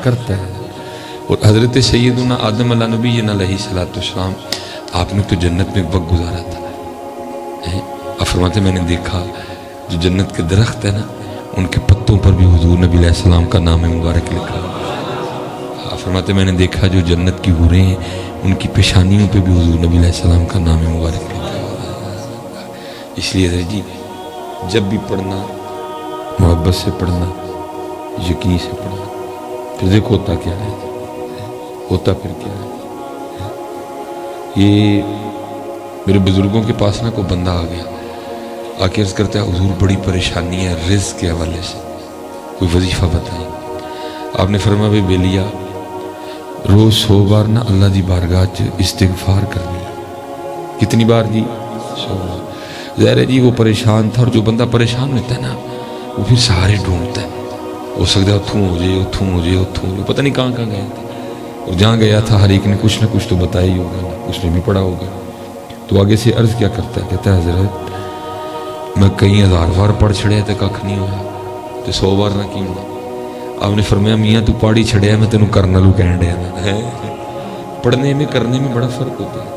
کرتا ہے. اور حضرت سیدنا آدم علیہ نبی علیہ السلام آپ نے تو جنت میں وقت گزارا تھا. آپ فرماتے میں نے دیکھا جو جنت کے درخت ہے نا ان کے پتوں پر بھی حضور نبی علیہ السلام کا نام مبارک لکھا. آپ فرماتے میں نے دیکھا جو جنت کی حوریں ہیں ان کی پیشانیوں پہ بھی حضور نبی علیہ السلام کا نام مبارک لکھا. اس لیے جی جب بھی پڑھنا محبت سے پڑھنا, یقین سے پڑھنا. پھر دیکھو ہوتا کیا ہے, ہوتا پھر کیا ہے. یہ میرے بزرگوں کے پاس نا کوئی بندہ آ گیا, آ کے عرض کرتا ہے حضور بڑی پریشانی ہے رزق کے حوالے سے, کوئی وظیفہ بتائیں. آپ نے فرمایا بھائی بیلیا روز 100 بار نا اللہ دی بارگاہ چ استغفار کرنی. کتنی بار جی؟ 100 بار. ظاہر ہے جی وہ پریشان تھا, اور جو بندہ پریشان ہوتا ہے نا وہ پھر سہارے ڈھونڈتا ہے. ہو سکتا ہے اتھوں ہو جائے, اتھوں ہو جائے, اتھوں ہو جائے, پتہ نہیں کہاں کہاں گئے تھے. اور جہاں گیا تھا ہر ایک نے کچھ نہ کچھ تو بتایا ہی ہوگا, اس نے بھی پڑھا ہوگا. تو آگے سے عرض کیا کرتا ہے, کہتا ہے حضرت میں کئی 1000 بار پڑھ چھڑیا تو کھ نہیں ہوا, تو 100 بار نہ کیوں. آپ نے فرمایا میاں تو پاڑی چھڑیا میں تینوں کرنا لوں کہن ڈیا نا. پڑھنے میں کرنے میں بڑا فرق ہوتا ہے.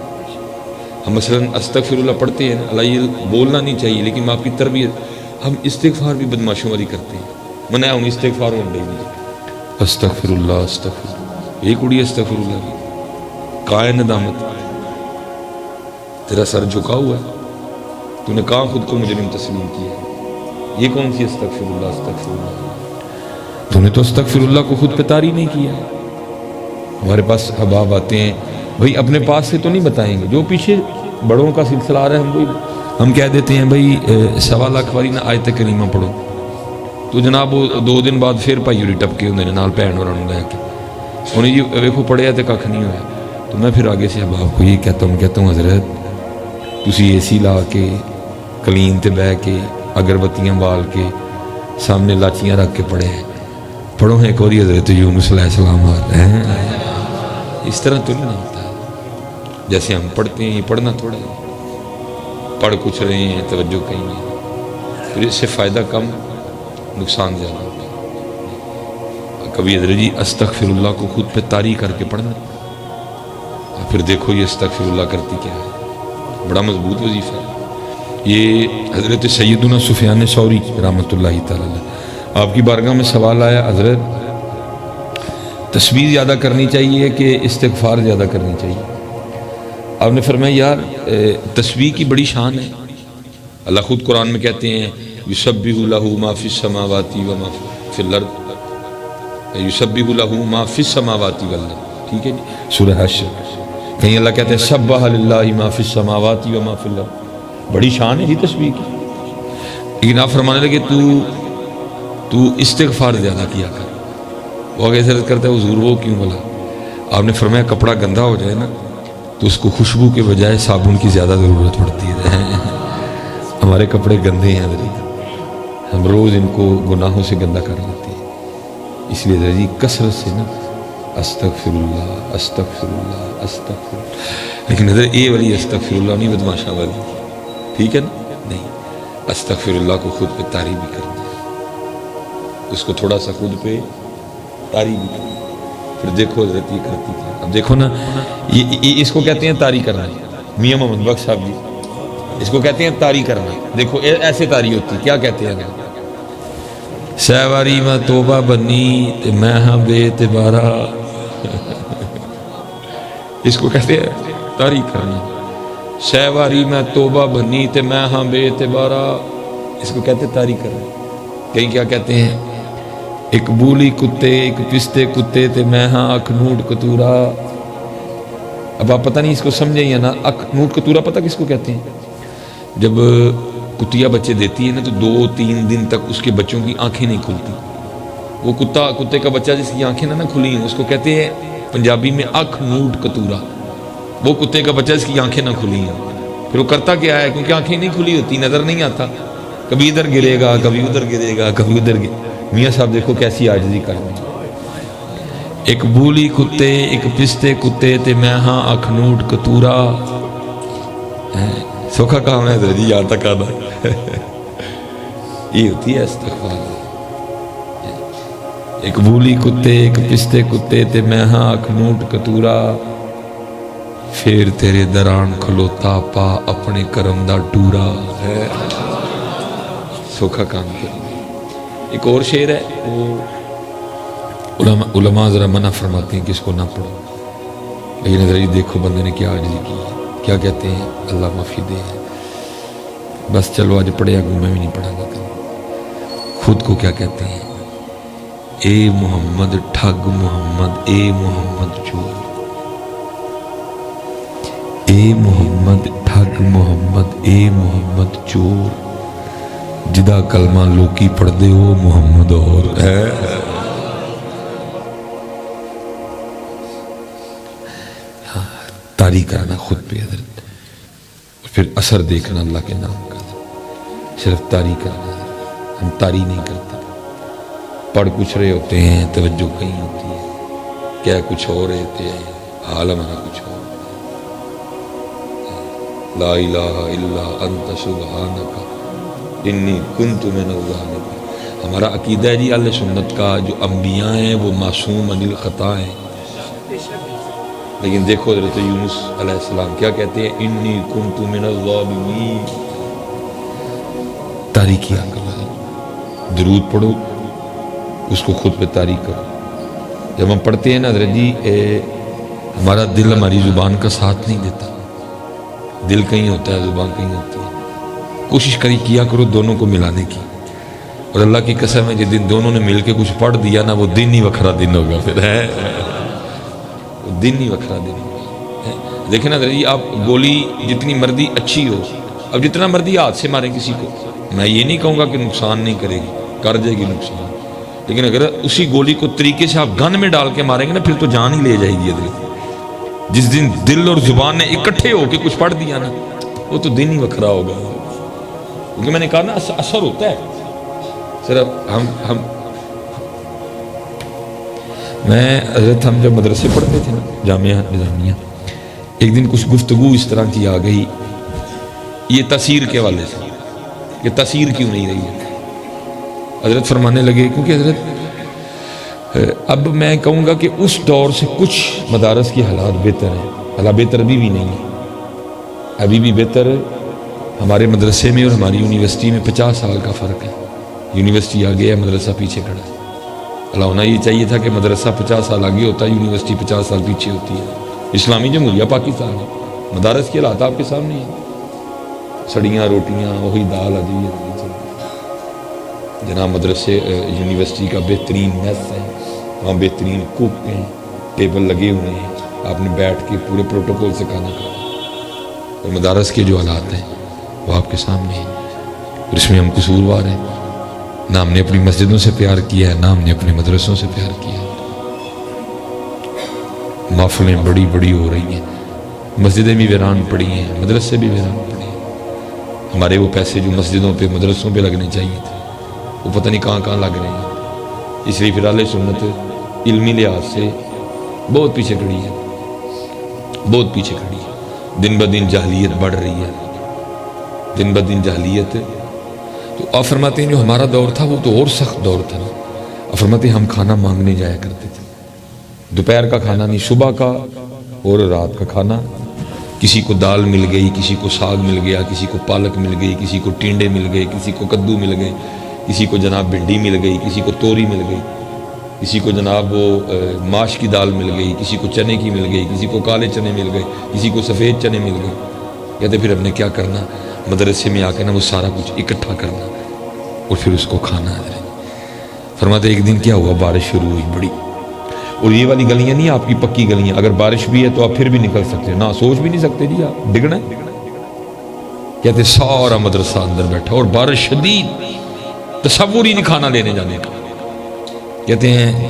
ہم مثلاً استغفر اللہ پڑھتے ہیں, اللہ یہ بولنا نہیں چاہیے, لیکن آپ کی تربیت, ہم استغفار بھی بدماشوں والی کرتے ہیں. منع ہوں استغفار ہوں استغفر اللہ استغفر اللہ, یہ کڑی استغفر اللہ کی کائے ندامت. تیرا سر جھکا ہوا ہے, تو نے کہاں خود کو مجرم تسلیم کیا ہے. یہ کون سی استغفر اللہ استغفر اللہ, تو نے تو استغفر اللہ کو خود پہ طاری نہیں کیا. ہمارے پاس احباب آتے ہیں بھائی اپنے پاس سے تو نہیں بتائیں گے, جو پیچھے بڑوں کا سلسلہ آ رہا ہے ہم کہہ دیتے ہیں بھائی 1.25 لاکھ والی نا آیت کریمہ پڑھو, تو جناب وہ 2 دن بعد پھر پائی ہوئی ٹپکے ہوندے نے نال بھین ہوراں نوں لے کے, انہیں جی ویکھو پڑھیا تے کھ نہیں ہوا. تو میں پھر آگے سے احباب کو یہ کہتا ہوں حضرت تسی اے سی لا کے کلین تے بہ کے اگربتیاں بال کے سامنے لاچیاں رکھ کے پڑھو ہیں ایک اور حضرت یونس علیہ السلام آ رہے ہیں. اس طرح تو نہیں ہوتا جیسے ہم پڑھتے ہیں. یہ پڑھنا تھوڑا ہے, پڑھ کچھ رہے ہیں توجہ کہیں نہیں, پھر اس سے فائدہ کم نقصان زیادہ ہوتا ہے. کبھی حضرت جی استغفر اللہ کو خود پہ طاری کر کے پڑھنا, اور پھر دیکھو یہ استغفر اللہ کرتی کیا ہے, بڑا مضبوط وظیفہ ہے. یہ حضرت سیدنا سفیان ثوری رحمۃ اللہ تعالی آپ کی بارگاہ میں سوال آیا, حضرت تسبیح زیادہ کرنی چاہیے کہ استغفار زیادہ کرنی چاہیے. آپ نے فرمایا یار تسبیح کی بڑی شان ہے. اللہ خود قرآن میں کہتے ہیں یسبح لہ ما فی السماوات و ما فی الارض, یسبح لہ ما فی السماوات والارض. ٹھیک ہے جی, سورہ حشر. کہیں اللہ کہتے ہیں سبح للہ ما فی السماوات و ما فی الارض. بڑی شان ہے جی تسبیح کی. لیکن آپ فرمانے لگے تو استغفار زیادہ کیا کر. وہ آگے سے کرتا ہے حضور وہ کیوں بولا. آپ نے فرمایا کپڑا گندا ہو جائے نا تو اس کو خوشبو کے بجائے صابن کی زیادہ ضرورت پڑتی ہے. ہمارے کپڑے گندے ہیں حضرت, ہم روز ان کو گناہوں سے گندا کر لیتے ہیں. اس لیے حضرت جی کثرت سے نا استغفر اللہ استغفر اللہ استغفر اللہ. لیکن حضرت یہ والی استغفر اللہ نہیں بدماشا والی, ٹھیک ہے نا, نہیں. استغفر اللہ کو خود پہ طاری بھی کرنا, اس کو تھوڑا سا خود پہ طاری بھی کرنا. پھر دیکھو حضرت یہ کرتی تھی. اب دیکھو نا یہ اس کو کہتے ہیں طاری کرنا. میاں محمد بخش صاحب جی اس کو کہتے ہیں طاری کرنا. دیکھو ایسے طاری ہوتی, کیا کہتے ہیں سہواری میں توبہ بنی تے میں ہاں بے اعتبارا, اس کو کہتے ہیں طاری کرنا. سہواری میں توبہ بنی تے میں ہاں بے اعتبارا, اس کو کہتے ہیں طاری کرنا. کہیں کیا کہتے ہیں ایک بولی کتے ایک پستے کتے تے میں ہاں اکھ نوٹ کتورا. اب آپ پتہ نہیں اس کو سمجھیں یا نا, اکھ نوٹ کتورا پتہ کس کو کہتے ہیں. جب کتیا بچے دیتی ہے نا تو 2-3 دن تک اس کے بچوں کی آنکھیں نہیں کھلتی. وہ کتے کا بچہ جس کی آنکھیں نہ کھلی ہیں اس کو کہتے ہیں پنجابی میں اکھ نوٹ کتورا. وہ کتے کا بچہ جس کی آنکھیں نہ کھلی ہیں. پھر وہ کرتا کیا ہے, کیونکہ آنکھیں نہیں کھلی ہوتی, نظر نہیں آتا, کبھی ادھر گرے گا کبھی ادھر گرے گا کبھی ادھر گرے. میاں صاحب دیکھو کیسی عاجزی کر رہے ہیں. ایک بولی کتے ایک پستے کتے تے میں ہاں اکھ نوٹ کتورا. سوکھا کام ہے جی یہاں تک آنا. یہ ہوتی ہے استغفار. ایک بھولی کتے ایک پستے کتے تے میں ہاں اکھنوٹ کتورا پھر تیرے دران کھلوتا پا اپنے کرم دا ٹورا ہے سوکھا کام کر۔ ایک اور شعر ہے وہ علماء ذرا منع فرماتے ہیں کہ اس کو نہ پڑھو، لیکن ذرا یہ دیکھو بندے نے کیا عاجزی کی ہے، کیا کہتے ہیں اللہ معافی دے، بس چلو آج پڑھے گا میں بھی نہیں پڑھا گا، خود کو کیا کہتے ہیں، اے محمد ٹھگ محمد اے محمد چور، اے محمد ٹھگ محمد اے محمد چور، جدا کلمہ لوکی پڑھ دے ہو محمد اور ہے۔ طاری کرنا خود پہ حضرت، پھر اثر دیکھنا اللہ کے نام کا، صرف طاری کرنا، ہم طاری نہیں کرتے، پڑھ کچھ رہے ہوتے ہیں توجہ کہیں ہوتی ہے، کیا کچھ اور رہتے ہیں حال ہمارا کچھ اور، لا الہ الا انت سبحانک انی کنت من الظالمین۔ ہمارا عقیدہ ہے جی اہل سنت کا، جو انبیاء ہیں وہ معصوم عن الخطا ہیں، لیکن دیکھو حضرت یونس علیہ السلام کیا کہتے ہیں، انی کنت من الظالمین، تاریخی عقل، درود پڑھو اس کو خود پہ تاریخ کرو۔ جب ہم پڑھتے ہیں نا حضرت جی ہمارا دل ہماری زبان کا ساتھ نہیں دیتا، دل کہیں ہوتا ہے زبان کہیں ہوتی ہے، کوشش کیا کرو دونوں کو ملانے کی، اور اللہ کی قسم ہے جس دن دونوں نے مل کے کچھ پڑھ دیا نا وہ دن ہی وکھرا دن ہوگا، پھر ہے وہ دن ہی وکھرا دن ہوگا۔ دیکھیں نا حضرت جی آپ گولی جتنی مرضی اچھی ہو، اب جتنا مرضی ہاتھ سے ماریں کسی کو، میں یہ نہیں کہوں گا کہ نقصان نہیں کرے گی، کر جائے گی نقصان، لیکن اگر اسی گولی کو طریقے سے آپ گن میں ڈال کے ماریں گے نا پھر تو جان ہی لے جائے گی حضرت۔ جس دن دل اور زبان نے اکٹھے ہو کے کچھ پڑھ دیا نا وہ تو دن ہی وکھرا ہوگا، کیونکہ میں نے کہا نا اثر ہوتا ہے، صرف ہم جب مدرسے پڑھتے تھے نا جامعہ نظامیہ، ایک دن کچھ گفتگو اس طرح کی آ گئی یہ تاثیر کے حوالے سے، کہ تاثیر کیوں نہیں رہی ہے، حضرت فرمانے لگے کیونکہ حضرت اب میں کہوں گا کہ اس دور سے کچھ مدارس کی حالات بہتر ہیں، حالات بہتر ابھی بھی نہیں ہے، ابھی بھی بہتر ہمارے مدرسے میں اور ہماری یونیورسٹی میں 50 سال کا فرق ہے، یونیورسٹی آگے ہے مدرسہ پیچھے کھڑا ہے، اللہ ہونا یہ چاہیے تھا کہ مدرسہ 50 سال آگے ہوتا ہے، یونیورسٹی 50 سال پیچھے ہوتی ہے۔ اسلامی جمہوریہ پاکستان ہے، مدارس کے حالات آپ کے سامنے ہیں، سڑیاں روٹیاں وہی دال ادویت، جناب مدرسے یونیورسٹی کا بہترین میس ہے، وہاں بہترین کوک ہیں، ٹیبل لگے ہوئے ہیں، آپ نے بیٹھ کے پورے پروٹوکول سے کھانا کھانا، اور مدارس کے جو حالات ہیں وہ آپ کے سامنے ہیں، اور اس میں ہم قصوروار ہیں، نہ ہم نے اپنی مسجدوں سے پیار کیا ہے نہ ہم نے اپنے مدرسوں سے پیار کیا ہے۔ محفلیں بڑی بڑی ہو رہی ہیں، مسجدیں بھی ویران پڑی ہیں، مدرسے بھی ویران پڑے ہیں، ہمارے وہ پیسے جو مسجدوں پہ مدرسوں پہ لگنے چاہیے تھے وہ پتہ نہیں کہاں کہاں لگ رہے ہیں، اس لیے پھر اہل سنت علمی لحاظ سے بہت پیچھے کھڑی ہے، بہت پیچھے کھڑی ہے، دن بدن جہلیت بڑھ رہی ہے، دن بدن جہلیت۔ تو آپ فرماتے ہیں جو ہمارا دور تھا وہ تو اور سخت دور تھا، آپ فرماتے ہیں ہم کھانا مانگنے جایا کرتے تھے، دوپہر کا کھانا نہیں، صبح کا اور رات کا کھانا، کسی کو دال مل گئی، کسی کو ساگ مل گیا، کسی کو پالک مل گئی، کسی کو ٹینڈے مل گئے، کسی کو کدو مل گئے، کسی کو جناب بھنڈی مل گئی، کسی کو توری مل گئی، کسی کو جناب وہ ماش کی دال مل گئی، کسی کو چنے کی مل گئی، کسی کو کالے چنے مل گئے، کسی کو سفید چنے مل گئے۔ کہتے پھر ہم نے کیا کرنا، مدرسے میں آ کے نا وہ سارا کچھ اکٹھا کرنا اور پھر اس کو کھانا ہے۔ فرماتے ایک دن کیا ہوا، بارش شروع ہوئی بڑی، اور یہ والی گلیاں نہیں آپ کی پکی گلیاں، اگر بارش بھی ہے تو آپ پھر بھی نکل سکتے ہیں، نہ سوچ بھی نہیں سکتے جی آپ ڈگنا ہے۔ کہتے سارا مدرسہ اندر بیٹھا اور بارش شدید، تصور ہی نہیں کھانا لینے جانے کا۔ کہتے ہیں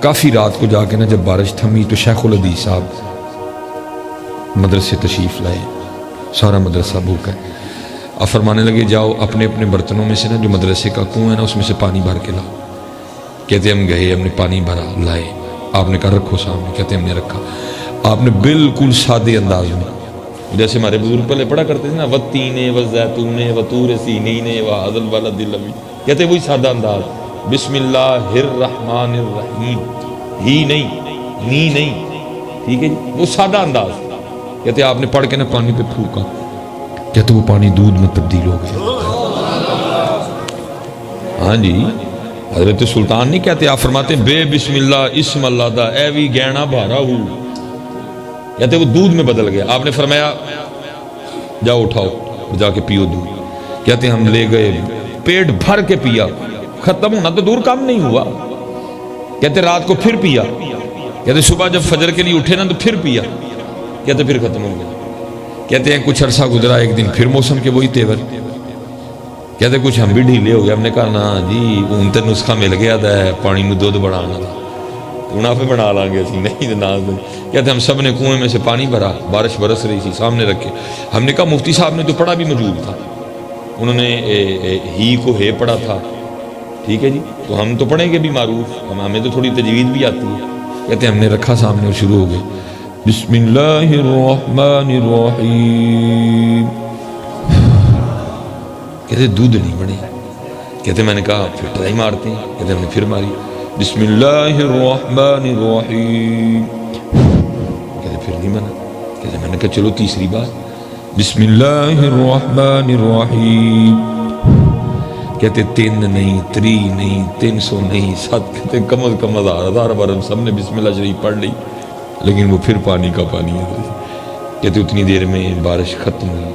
کافی رات کو جا کے نا جب بارش تھمی تو شیخ الحدیث صاحب مدرسے تشریف لائے، سارا مدرسہ بھوکا ہے، آپ فرمانے لگے جاؤ اپنے اپنے برتنوں میں سے نا جو مدرسے کا کنواں ہے نا اس میں سے پانی بھر کے لاؤ۔ کہتے ہم گئے، ہم نے پانی بھرا لائے، آپ نے کہا رکھو سامنے، کہتے ہم نے رکھا، آپ نے بالکل سادے انداز میں جیسے ہمارے بزرگ پہلے پڑھا کرتے تھے نا، وَالتِّينِ وَالزَّيْتُونِ وَطُورِ سِينِينَ وَهَذَا الْبَلَدِ الْأَمِينِ، کہتے وہی سادہ انداز، بسم اللہ الرحمن الرحیم، ہی نہیں، نی نہیں، ٹھیک ہے جی، وہ سادہ انداز. کہتے آپ نے پڑھ کے نا پانی پہ پھونکا، کہتے وہ پانی دودھ میں تبدیل ہو گیا. ہاں جی، حضرت سلطان نہیں کہتے، آپ فرماتے ہیں بے بسم اللہ اسم اللہ دا اے وی گہنا بھارا ہو، کہتے وہ دودھ میں بدل گیا. آپ نے فرمایا جاؤ اٹھاؤ اور جا کے پیو دودھ. کہتے ہم لے گئے، پیٹ بھر کے پیا، ختم ہونا تو دور کام نہیں ہوا. کہتے رات کو پھر پیا، کہتے صبح جب فجر کے لیے اٹھے نا تو پھر پیا، کہتے پھر ختم ہو گیا. کہتے ہیں کچھ عرصہ گزرا، ایک دن پھر موسم کے وہی تیور. کہتے کچھ ہم بھی ڈھیلے ہو گئے، ہم نے کہا نا جی ان تے نسخہ مل گیا تھا پانی میں دودھ بڑھانا تھا، انہاں پہ بنا لیں گے اسی نہیں ناز. کہتے ہم سب نے کنویں میں سے پانی بھرا، بارش برس رہی تھی سامنے رکھے. ہم نے کہا مفتی صاحب نے تو پڑھا بھی موجود تھا، انہوں نے ہی کو ہے پڑھا تھا، ٹھیک ہے جی، تو ہم تو پڑھیں گے بھی معروف، ہمیں تو تھوڑی تجوید بھی آتی ہے. کہتے ہم نے رکھا سامنے اور شروع ہو گئے بسم اللہ الرحمن الرحیم. کہتے دودھ نہیں بنے. کہتے میں نے کہا پھر ٹرائی مارتے ہیں. کہتے ہم نے پھر ماری بسم اللہ الرحمن الرحیم. کہتے پھر نہیں بنا. کہتے میں نے کہا چلو تیسری بار بسم اللہ الرحمن الرحیم. کہتے 3 نہیں، 3 نہیں، 300 نہیں، 7، کہتے کم از کم 1000 بار ہم سب نے بسم اللہ شریف پڑھ لی، لیکن وہ پھر پانی کا پانی ہے. کہتے اتنی دیر میں بارش ختم ہوئی،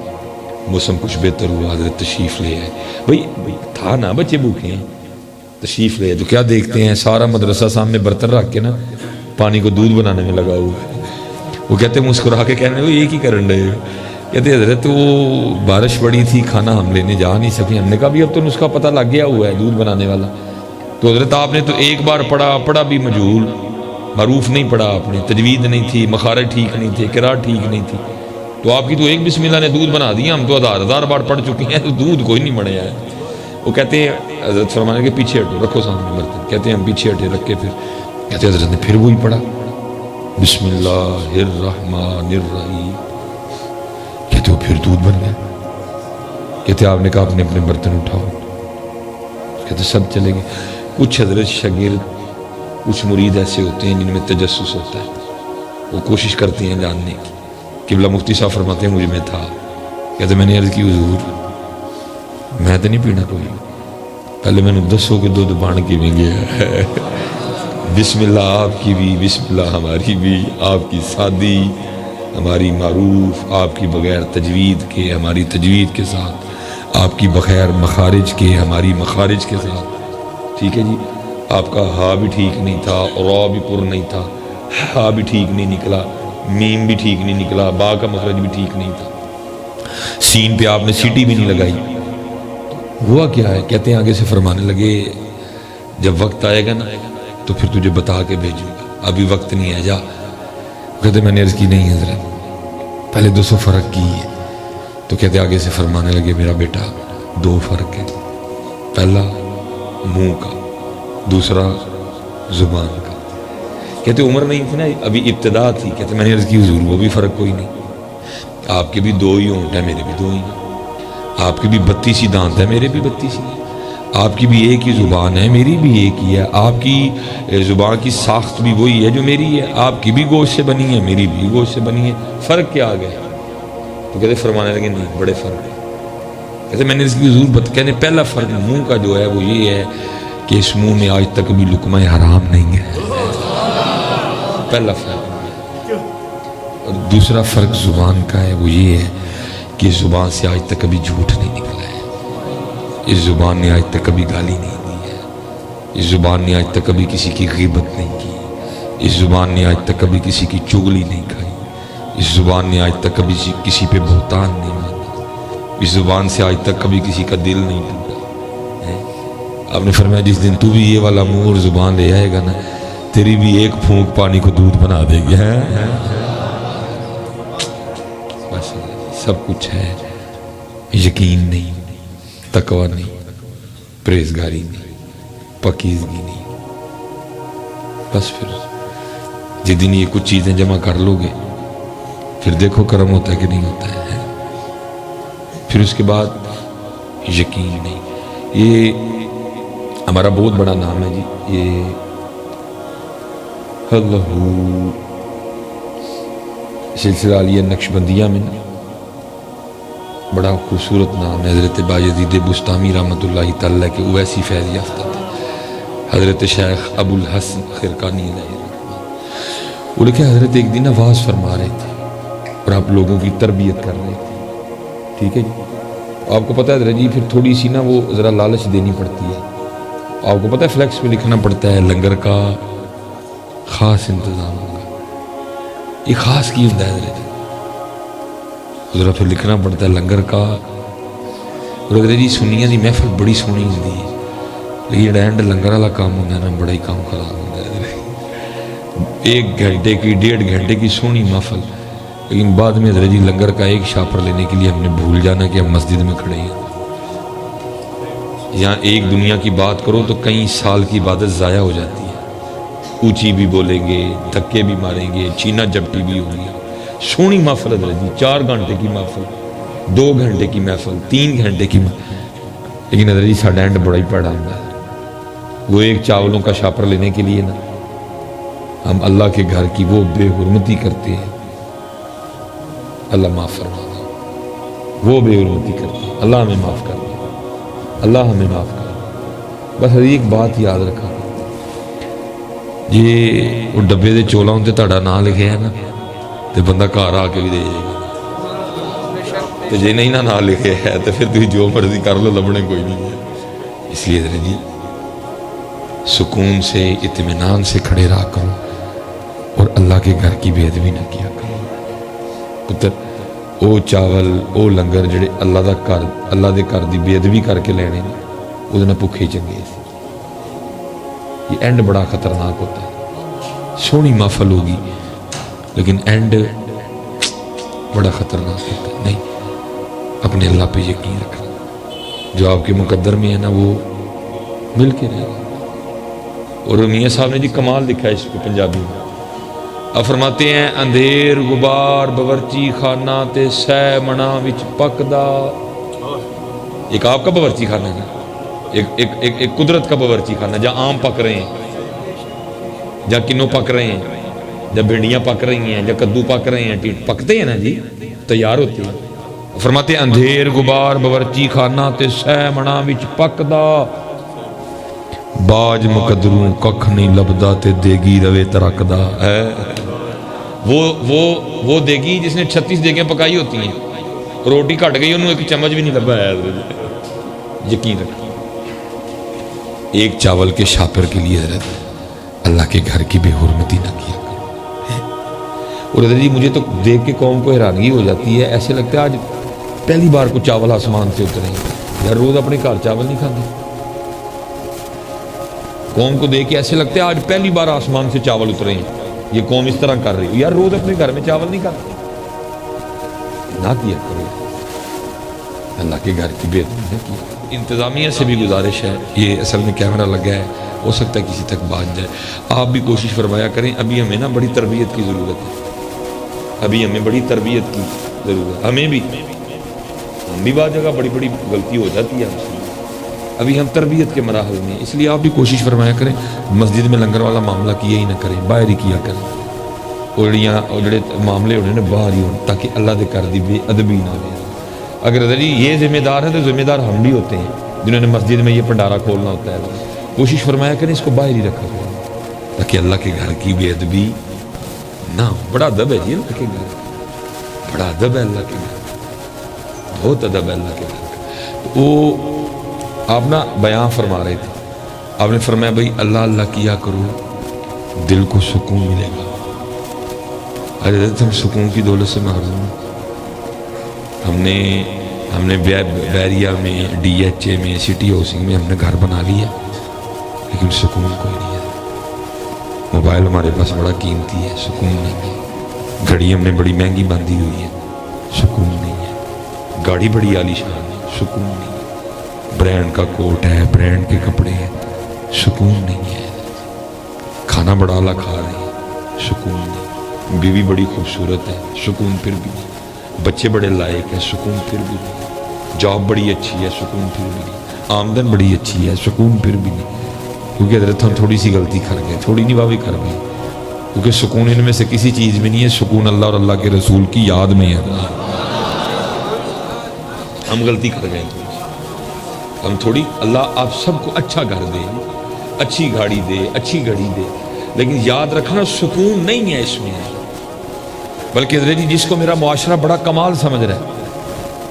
موسم کچھ بہتر ہوا، حضرت تشریف لے آئے. بھئی تھا نا بچے بھوکے ہیں، تشریف لے آئے تو کیا دیکھتے ہیں سارا مدرسہ سامنے برتن رکھ کے نا پانی کو دودھ بنانے میں لگا ہوا ہے. وہ کہتے مسکرا کے کہنے وہ ایک ہی کرن رہے. کہتے حضرت وہ بارش بڑی تھی، کھانا ہم لینے جا نہیں سکے. ہم نے کہا بھی اب تو نسخہ پتہ لگ گیا ہوا ہے دودھ بنانے والا. تو حضرت آپ نے تو ایک بار پڑھا بھی مجہول، معروف نہیں پڑھا آپ نے، تجوید نہیں تھی، مخارج ٹھیک نہیں تھے، قرات ٹھیک نہیں تھی، تو آپ کی تو ایک بسم اللہ نے دودھ بنا دیا. ہم تو 1000 بار پڑھ چکے ہیں تو دودھ کوئی نہیں بنے ہے. وہ کہتے ہیں حضرت فرمانے کے پیچھے ہٹو، رکھو سامنے برتن. کہتے ہیں ہم پیچھے ہٹے، رکھ کے پھر کہتے حضرت نے پھر وہی پڑھا بسم اللہ الرحمن الرحیم. کہتے وہ پھر دودھ بن گیا. کہتے آپ نے کہا اپنے اپنے برتن اٹھاؤ. کہتے سب چلے گئے. کچھ حضرت شاگرد، کچھ مرید ایسے ہوتے ہیں جن میں تجسس ہوتا ہے، وہ کوشش کرتے ہیں جاننے کی. قبلہ مفتی صاحب فرماتے ہیں مجھ میں تھا. کہتے میں نے عرض کی حضور میں تو نہیں پینا کوئی، پہلے میں نے دسو کہ دودھ بان کی میں گیا ہے. بسم اللہ آپ کی بھی، بسم اللہ ہماری بھی، آپ کی سادی ہماری معروف، آپ کی بغیر تجوید کے ہماری تجوید کے ساتھ، آپ کی بغیر مخارج کے ہماری مخارج کے ساتھ. ٹھیک ہے جی، آپ کا ہا بھی ٹھیک نہیں تھا، را بھی پر نہیں تھا، ہا بھی ٹھیک نہیں نکلا، میم بھی ٹھیک نہیں نکلا، با کا مخرج بھی ٹھیک نہیں تھا، سین پہ آپ نے سیٹی بھی نہیں لگائی. ہوا کیا ہے؟ کہتے ہیں آگے سے فرمانے لگے جب وقت آئے گا نا تو پھر تجھے بتا کے بھیجوں گا، ابھی وقت نہیں ہے، جا. کہتے میں نے عرض کی نہیں حضرت پہلے 200 فرق کی ہے. تو کہتے آگے سے فرمانے لگے میرا بیٹا 2 فرق ہے، پہلا منہ کا، دوسرا زبان کا. کہتے عمر نہیں تھی نا، ابھی ابتدا تھی. کہتے میں نے عرض کی حضور وہ بھی فرق کوئی نہیں، آپ کے بھی 2 ہی ہونٹ ہیں، میرے بھی 2 ہی ہیں، آپ کے بھی 32 ہی دانت ہیں، میرے بھی 32 ہی ہیں، آپ کی بھی ایک ہی زبان ہے، میری بھی ایک ہی ہے، آپ کی زبان کی ساخت بھی وہی ہے جو میری ہے، آپ کی بھی گوشت سے بنی ہے، میری بھی گوشت سے بنی ہے، فرق کیا آ گیا؟ تو کہتے فرمانے لگے نہیں بڑے فرق ہے. کہتے میں نے اس کی حضور کہنے پہلا فرق منہ کا جو ہے وہ یہ ہے کہ اس منہ میں آج تک بھی لقمہ حرام نہیں ہے، پہلا فرق. اور دوسرا فرق زبان کا ہے، وہ یہ ہے کہ اس زبان سے آج تک کبھی جھوٹ نہیں نکلا ہے، اس زبان نے آج تک کبھی گالی نہیں دی ہے، اس زبان نے آج تک کبھی کسی کی غیبت نہیں کی، اس زبان نے آج تک کبھی کسی کی چغلی نہیں کھائی، اس زبان نے آج تک کبھی کسی پہ بہتان نہیں مانا، اس زبان سے آج تک کبھی کسی کا دل نہیں ٹوٹا. آپ نے فرمایا جس دن تو بھی یہ والا منہ اور زبان لے آئے گا نا تیری بھی ایک پھونک پانی کو دودھ بنا دے گی. بس سب کچھ ہے، یقین نہیں، تقوی نہیں، پرہیزگاری نہیں، پاکیزگی نہیں. بس پھر جس دن یہ کچھ چیزیں جمع کر لو گے پھر دیکھو کرم ہوتا ہے کہ نہیں ہوتا ہے. پھر اس کے بعد یقین نہیں. یہ ہمارا بہت بڑا نام ہے جی یہ اللہ سلسلہ علیہ نقشبندیہ میں بڑا خوبصورت نام ہے. حضرت بایزید بستامی رحمۃ اللہ تعالیٰ کے اویسی فیض یافتہ تھے حضرت شیخ ابو الحسن خرقانی علیہ الرحمۃ. وہ لکھے حضرت ایک دن آواز فرما رہے تھے اور آپ لوگوں کی تربیت کر رہے تھے. ٹھیک ہے جی. آپ کو پتہ ہے حضرت جی پھر تھوڑی سی نا وہ ذرا لالچ دینی پڑتی ہے. آپ کو پتہ ہے فلیکس میں لکھنا پڑتا ہے لنگر کا خاص انتظام ہوگا. یہ خاص کی ہوتا ہے حضرت جی ذرا پھر لکھنا پڑتا ہے لنگر کا. اور حضرت جی سنیاں دی محفل بڑی سونی ہوتی ہے لیکن اینڈ لنگر والا کام ہوتا ہے نا بڑا ہی کام خراب ہوتا ہے. 1 گھنٹے کی 1.5 گھنٹے کی سونی محفل لیکن بعد میں حضرت جی لنگر کا ایک شاپر لینے کے لیے ہم نے بھول جانا کہ ہم مسجد میں کھڑے ہیں. یہاں ایک دنیا کی بات کرو تو کئی سال کی عبادت ضائع ہو جاتی ہے. اونچی بھی بولیں گے دھکے بھی ماریں گے چینا جپٹی بھی ہوگی. سونی محفل حضرت جی 4 گھنٹے کی محفل 2 گھنٹے کی محفل 3 گھنٹے کی محفل لیکن حضرت جی ساڈا اینڈ بڑا ہی پیڑا ہوتا ہے. وہ ایک چاولوں کا شاپر لینے کے لیے نا ہم اللہ کے گھر کی وہ بے حرمتی کرتے ہیں. اللہ معاف فرما دے. وہ بے حرمتی کرتے ہیں. اللہ ہمیں معاف کر دے. اللہ ہمیں معاف کر دے. بس ایک بات یاد رکھا جی وہ ڈبے دے چولا ہوتے تہاڈا نام لکھے ہے نا تو بندہ گھر آ کے بھی دے جائے گا. تو جی نہیں نا نام لکھے ہے تو پھر تھی جو مرضی کر لو لبنے کوئی نہیں ہے. اس لیے حضرت جی سکون سے اطمینان سے کھڑے رہا کرو اور اللہ کے گھر کی بے ادبی نہ کیا کرو. پتر او چاول او لنگر جڑے اللہ دے گھر دی بے ادبی کر کے لینے وہ بھوکے چنگے سی. یہ اینڈ بڑا خطرناک ہوتا ہے. سونی محفل ہوگی لیکن اینڈ بڑا خطرناک ہوتا ہے. نہیں اپنے اللہ پہ یقین رکھنا جو آپ کے مقدر میں ہے نا وہ مل کے رہے گا. اور میاں صاحب نے جی کمال لکھا ہے اس کو پنجابی میں. آپ فرماتے ہیں اندھیر غبار باورچی خانہ تے سہ منا وچ پکدا. ایک آپ کا باورچی خانہ ہے ایک قدرت کا باورچی خانہ جہاں آم پک رہے ہیں جہاں کنو پک رہے ہیں جب بھنڈیاں پک رہی ہیں جب کدو پک رہے ہیں پکتے ہیں نا جی تیار ہوتے ہیں. فرماتے ہیں اندھیر غبار باورچی خانہ تے سہ منا وچ پکدا باج مقدروں ککھ نہیں لبدا تے دیگی روے ترکدا ہے. وہ دیگی جس نے 36 دیگیں پکائی ہوتی ہیں روٹی کٹ گئی انہوں ایک چمچ بھی نہیں لبا ہے. یقین رکھ ایک چاول کے شاپر کے لیے حضرت اللہ کے گھر کی بے حرمتی نہ کیا کرو. اور حضرت جی مجھے تو دیکھ کے قوم کو حیرانگی ہو جاتی ہے. ایسے لگتا ہے آج پہلی بار کو چاول آسمان سے اترے ہیں. ہر روز اپنے گھر چاول نہیں کھاتے. قوم کو دیکھ کے ایسے لگتا ہے آج پہلی بار آسمان سے چاول اترے ہیں. یہ قوم اس طرح کر رہی ہے. یار روز اپنے گھر میں چاول نہیں کھاتے. نہ کیا کرو اللہ کے گھر کی بے ادبی نہ کیا. انتظامیہ سے بھی گزارش ہے یہ اصل میں کیمرہ لگا ہے ہو سکتا ہے کسی تک بات جائے. آپ بھی کوشش فرمایا کریں. ابھی ہمیں نا بڑی تربیت کی ضرورت ہے. ابھی ہمیں بڑی تربیت کی ضرورت ہے. ہم بھی بعض جگہ بڑی بڑی غلطی ہو جاتی ہے ہم سے. ابھی ہم تربیت کے مراحل میں اس لیے آپ بھی کوشش فرمایا کریں مسجد میں لنگر والا معاملہ کیا ہی نہ کریں باہر ہی کیا کریں. اور جڑے معاملے ہونے نا باہر ہی ہو تاکہ اللہ دے کر دی بے ادبی نہ رہے. اگر حضرت یہ ذمہ دار ہے تو ذمہ دار ہم بھی ہوتے ہیں جنہوں نے مسجد میں یہ پنڈارا کھولنا ہوتا ہے. کوشش فرمایا کریں اس کو باہر ہی رکھا کریں تاکہ اللہ کے گھر کی بے ادبی نہ ہو. بڑا ادب ہے جی اللہ کے گھر کا. بڑا ادب ہے اللہ کے گھر کا. بہت ادب ہے اللہ کے گھر کا. وہ آپ نا بیان فرما رہے تھے. آپ نے فرمایا بھائی اللہ اللہ کیا کرو دل کو سکون ملے گا. حضرت ہم سکون کی دولت سے محروم ہیں. ہم نے بیریا میں ڈی ایچ اے میں سٹی ہاؤسنگ میں ہم نے گھر بنا لیا لیکن سکون کوئی نہیں ہے. موبائل ہمارے پاس بڑا قیمتی ہے سکون نہیں ہے. گھڑی ہم نے بڑی مہنگی باندھی ہوئی ہے سکون نہیں ہے. گاڑی بڑی عالی شان ہے سکون نہیں ہے. برانڈ کا کوٹ ہے برانڈ کے کپڑے ہیں سکون نہیں ہے. کھانا بڑا اعلیٰ کھا رہے ہیں سکون نہیں. بیوی بڑی خوبصورت ہے سکون پھر بھی نہیں. بچے بڑے لائق ہیں سکون پھر بھی نہیں. جاب بڑی اچھی ہے سکون پھر بھی نہیں. آمدن بڑی اچھی ہے سکون پھر بھی نہیں. کیونکہ حضرت ہم تھوڑی سی غلطی کر گئے، تھوڑی نہیں واوی کر گئے، کیونکہ سکون ان میں سے کسی چیز میں نہیں ہے، سکون اللہ اور اللہ کے رسول کی یاد میں ہے۔ ہم غلطی کر گئے، ہم تھوڑی، اللہ آپ سب کو اچھا گھر دے، اچھی گاڑی دے، اچھی گھڑی دے، لیکن یاد رکھنا سکون نہیں ہے اس میں، بلکہ حضرت جی جس کو میرا معاشرہ بڑا کمال سمجھ رہا ہے،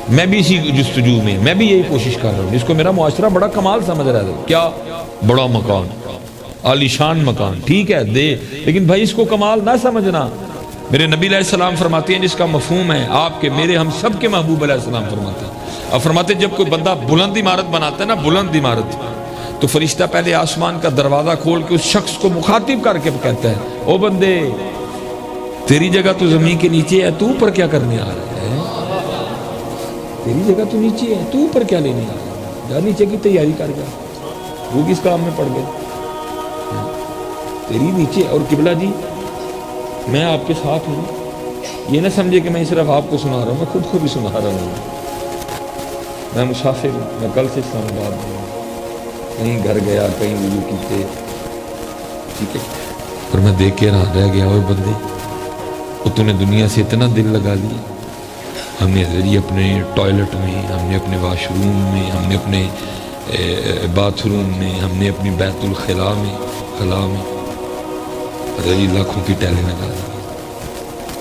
میں بھی اسی جستجو میں، میں بھی یہی کوشش کر رہا ہوں، جس کو میرا معاشرہ بڑا کمال سمجھ رہا ہے، کیا بڑا مکان، عالی شان مکان، ٹھیک ہے دے، لیکن بھائی اس کو کمال نہ سمجھنا۔ میرے نبی علیہ السلام فرماتے ہیں، جس کا مفہوم ہے آپ کے میرے ہم سب کے محبوب علیہ السلام فرماتے ہیں، اب فرماتے ہیں جب کوئی بندہ بلند عمارت بناتا ہے نا، بلند عمارت، تو فرشتہ پہلے آسمان کا دروازہ کھول کے اس شخص کو مخاطب کر کے کہتا ہے، او بندے تیری جگہ تو زمین کے نیچے ہے، تو اوپر کیا کرنے آ رہا ہے؟ تیری جگہ تو نیچے ہے، تو اوپر کیا لینے آ رہا ہے؟ جا نیچے کی تیاری کر جا، وہ کس کام میں پڑ گئے؟ تیری نیچے۔ اور قبلہ جی میں آپ کے ساتھ ہوں، یہ نہ سمجھے کہ میں صرف آپ کو سنا رہا ہوں، میں خود کو بھی سنا رہا ہوں، میں مسافر ہوں، میں کل سے اسلام آباد میں ہوں، کہیں گھر گیا، کہیں وضو کیتے، ٹھیک ہے، اور میں دیکھ کے رہ گیا، وہ بندے وہ تو نے دنیا سے اتنا دل لگا لیا۔ ہم نے حضرت اپنے ٹوائلٹ میں، ہم نے اپنے واش روم میں، ہم نے اپنے باتھ روم میں، ہم نے اپنی بیت الخلاء میں، خلا میں حضرت لاکھوں کی ٹیلیں لگا دی۔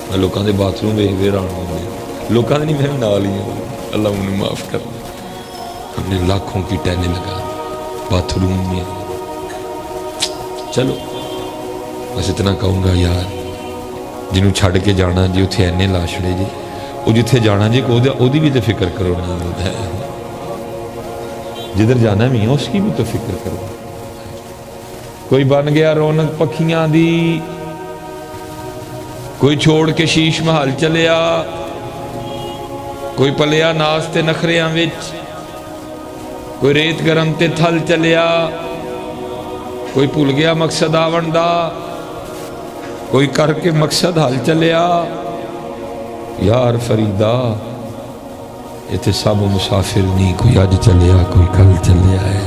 میں لوگوں کے باتھ روم ویک ویر آنا ہوں، لوگوں نے نہیں، میں نہ لی، اللہ انہیں معاف کر۔ ہم نے لاکھوں کی ٹیلیں لگا باتھ روم میں۔ چلو بس اتنا کہوں گا یار، جنہوں چھڑ کے جانا جی اتنے اینے لا چھڑے جی، وہ جتھے جانا جی وہ بھی تو فکر کرو نا، جدھر جانا بھی ہے اس کی بھی تو فکر کرو۔ کوئی بن گیا رونق پکھیاں دی، کوئی چھوڑ کے شیش محل چلیا، کوئی پلیا ناز تے نخریاں وچ، کوئی ریت گرم تے تھل چلیا، کوئی بھول گیا مقصد آون دا، کوئی کر کے مقصد حل چلیا۔ یار فریدا اتنے سب مسافر نہیں، کوئی اج چلیا کوئی کل چلیا ہے،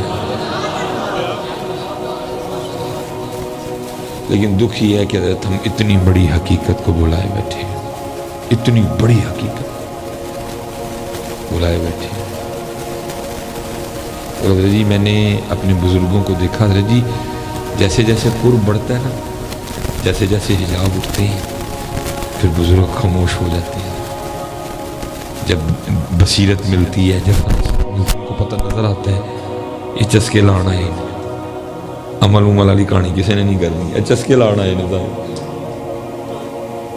لیکن دکھ یہ ہے کہ ہم اتنی بڑی حقیقت کو بلائے بیٹھے ہیں، اتنی بڑی حقیقت بلائے بیٹھے ہیں۔ اور حضرت جی میں نے اپنے بزرگوں کو دیکھا، حضرت جی جیسے جیسے قرب بڑھتا ہے نا، جیسے جیسے حجاب اٹھتے ہیں پھر بزرگ خاموش ہو جاتے ہیں، جب بصیرت ملتی ہے، جب کو پتہ نظر آتا ہے یہ چسکے لانا ہے، عمل والی کہانی کسی نے نہیں کرنی، یہ چسکے لانا ہے نظر۔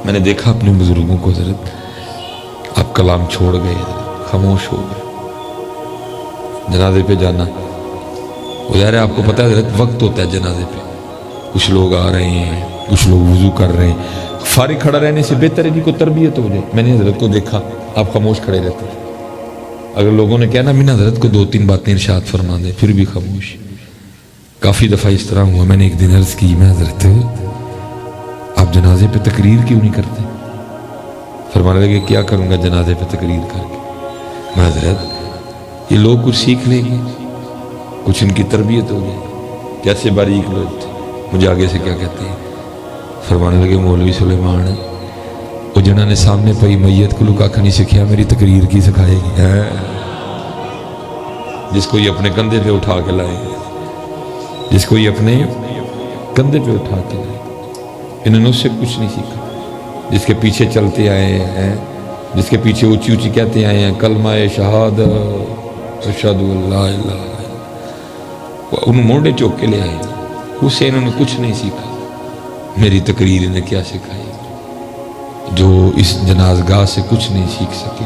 میں نے دیکھا اپنے بزرگوں کو، حضرت آپ کلام چھوڑ گئے، حضرت خاموش ہو گئے، جنازے پہ جانا ظاہر ہے آپ کو پتہ ہے حضرت وقت ہوتا ہے جنازے پہ، کچھ لوگ آ رہے ہیں، کچھ لوگ وضو کر رہے ہیں، فارغ کھڑا رہنے سے بہتر ہے جی کو تربیت ہو جائے۔ میں نے حضرت کو دیکھا آپ خاموش کھڑے رہتے، اگر لوگوں نے کہنا میں نے حضرت کو 2-3 باتیں ارشاد فرما دیں پھر بھی خاموش۔ کافی دفعہ اس طرح ہوا، میں نے ایک دن عرض کی، میں حضرت آپ جنازے پہ تقریر کیوں نہیں کرتے؟ فرمانے لگے کیا کروں گا جنازے پہ تقریر کر کے؟ میں حضرت یہ لوگ کچھ سیکھ لیں گے، کچھ ان کی تربیت ہو جائے، کیسے باریک لوگ تھے، مجھے آگے سے کیا کہتے ہیں؟ فرمانے لگے مولوی سلیمان وہ جنہوں نے سامنے پئی میت کو لکا نہیں سکھیا، میری تقریر کی سکھائے گی؟ جس کو یہ اپنے کندھے پہ اٹھا کے لائے گے، جس کو یہ اپنے کندھے پہ اٹھا کے لائے گے، انہوں نے اس سے کچھ نہیں سیکھا، جس کے پیچھے چلتے آئے ہیں، جس کے پیچھے اونچی اونچی کہتے آئے ہیں کلمہ شہادت اشہد اللہ الہ، انہوں موڑے چوک کے لے آئے، اس سے انہوں نے کچھ نہیں سیکھا۔ میری تقریر نے کیا سکھائی؟ جو اس جنازگاہ سے کچھ نہیں سیکھ سکے،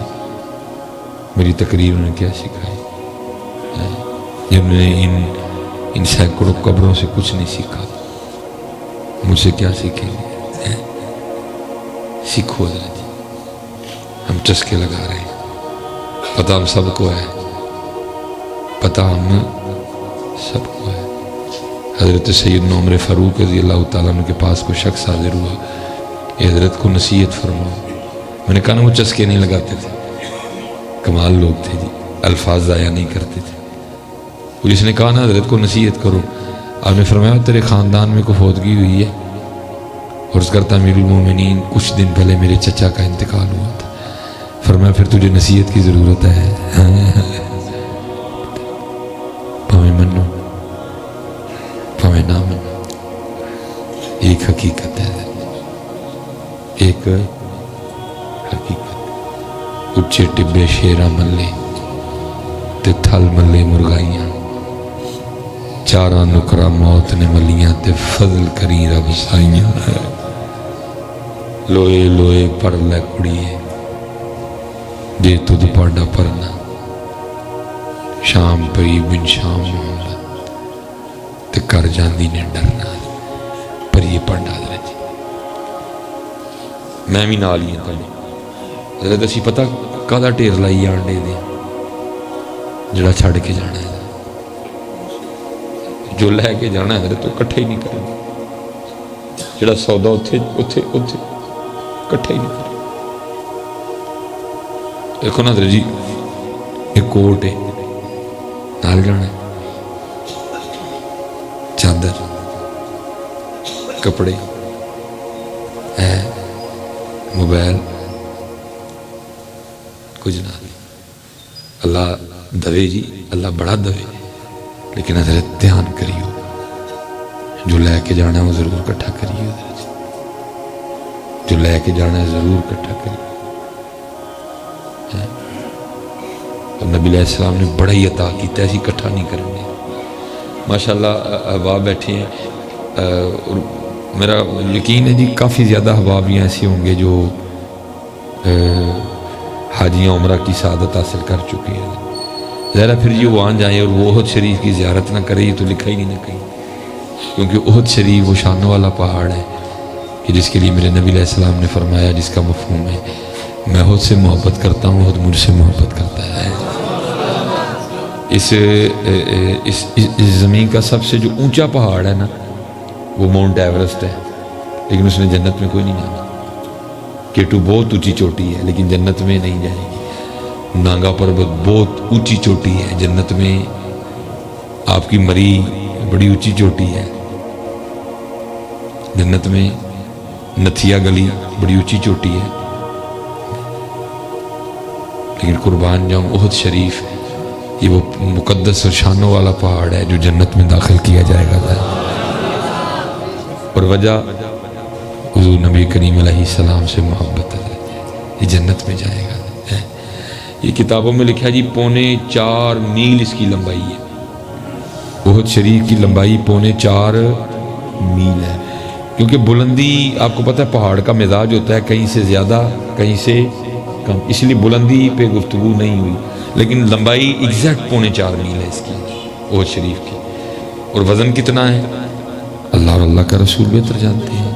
میری تقریر نے کیا سکھائی؟ جنہوں نے ان سینکڑوں قبروں سے کچھ نہیں سیکھا، مجھ سے کیا سیکھیں گے؟ سیکھو ذرا جی، ہم چسکے لگا رہے ہیں، پتہ ہم سب کو ہے، پتہ ہم سب کو ہے۔ حضرت سیدنا عمر فاروق رضی اللہ تعالیٰ عنہ کے پاس کوئی شخص حاضر ہوا، یہ حضرت کو نصیحت فرماؤ۔ میں نے کہا نا وہ چسکے نہیں لگاتے تھے، کمال لوگ تھے جی، الفاظ ضائع نہیں کرتے تھے۔ جس نے کہا نا حضرت کو نصیحت کرو، آپ نے فرمایا تیرے خاندان میں کوئی فوتگی ہوئی ہے؟ اور اس کرتا امیر المومنین کچھ دن پہلے میرے چچا کا انتقال ہوا تھا۔ فرمایا پھر تجھے نصیحت کی ضرورت ہے، پاویں منو پاویں نہ منو، ایک حقیقت ہے، ایک حقیقت۔ اچھے ٹبے شیرا ملے تے تھل ملے مرغائیاں، چاراں نکرا موت نے ملیاں تے فضل کری رب سائیاں۔ لوئے لوئے پر لے کڑیے جے تجھ پاڈا پرنا، شام پئی بن شام محمد تے کر جاندی نے ڈرنا، پر یہ پڑھا حضرت جی میں بھی نال ہی ہوں۔ حضرت اسی پتہ کادا ٹیر لائی آنڈے دے جڑا چھڑ کے جانا ہے، جو لے کے جانا ہے حضرت تو کٹھے ہی نہیں کریں، جڑا سودا اتھے کٹھے ہی نہیں کریں۔ دیکھو نا حضرت جی ایک کوٹ ہے نال جانا ہے، چادر کپڑے ہے، موبائل کچھ نہ، اللہ دوے جی، اللہ بڑا دوے، لیکن حضرت دھیان کریو جو لے کے جانا ہے وہ ضرور کٹھا کریو، جو لے کے جانا ہے ضرور کٹھا کریو۔ اور نبی علیہ السلام نے بڑا ہی عطا کیتا، ایسی کٹھا نہیں کرنے۔ ماشاءاللہ احباب بیٹھے ہیں، اور میرا یقین ہے جی کافی زیادہ احباب بھی ایسے ہوں گے جو حاجیاں عمرہ کی سعادت حاصل کر چکے ہیں۔ ظاہرہ پھر یہ وہاں جائیں اور وہ احد شریف کی زیارت نہ کرے، یہ تو لکھا ہی نہیں نہ کہیں، کیونکہ احد شریف وہ شانوں والا پہاڑ ہے کہ جس کے لیے میرے نبی علیہ السلام نے فرمایا، جس کا مفہوم ہے میں احد سے محبت کرتا ہوں، احد مجھ سے محبت کرتا ہے۔ اس زمین کا سب سے جو اونچا پہاڑ ہے نا وہ ماؤنٹ ایورسٹ ہے، لیکن اس نے جنت میں کوئی نہیں جانا۔ کیٹو بہت اونچی چوٹی ہے لیکن جنت میں نہیں جائے گی۔ نانگا پربت بہت اونچی چوٹی ہے، جنت میں آپ کی مری بڑی اونچی چوٹی ہے، جنت میں نتھیا گلی بڑی اونچی چوٹی ہے، لیکن قربان جاؤں احد شریف یہ وہ مقدس اور شانوں والا پہاڑ ہے جو جنت میں داخل کیا جائے گا۔ اور وجہ حضور نبی کریم علیہ السلام سے محبت ہے، یہ جنت میں جائے گا۔ یہ کتابوں میں لکھا ہے جی 4.25 میل اس کی لمبائی ہے، احد شریف کی لمبائی 4.25 میل ہے، کیونکہ بلندی آپ کو پتہ ہے پہاڑ کا مزاج ہوتا ہے، کہیں سے زیادہ کہیں سے کم، اس لیے بلندی پہ گفتگو نہیں ہوئی، لیکن لمبائی ایگزیکٹ 4.25 میل ہے اس کی احد شریف کی۔ اور وزن کتنا ہے اللہ اور اللہ کا رسول بہتر جانتے ہیں۔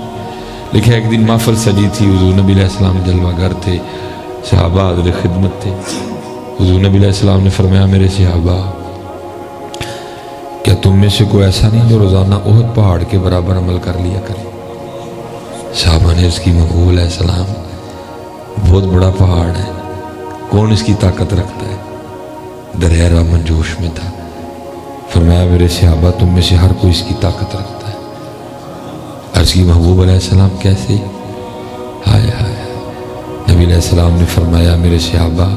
لکھا ایک دن محفل سجی تھی، حضور نبی علیہ السلام جلوہ گر تھے، صحابہ حاضر خدمت تھے۔ حضور نبی علیہ السلام نے فرمایا میرے صحابہ کیا تم میں سے کوئی ایسا نہیں جو روزانہ احد پہاڑ کے برابر عمل کر لیا کرے؟ صحابہ نے اس کی مقبول ہے سلام، بہت بڑا پہاڑ ہے، کون اس کی طاقت رکھتا ہے؟ دریا رامن جوش میں تھا، فرمایا میرے صحابہ تم میں سے ہر کوئی اس کی طاقت رکھتا ہے۔ عرض کی محبوب علیہ السلام کیسے؟ ہائے ہائے، نبی علیہ السلام نے فرمایا میرے صحابہ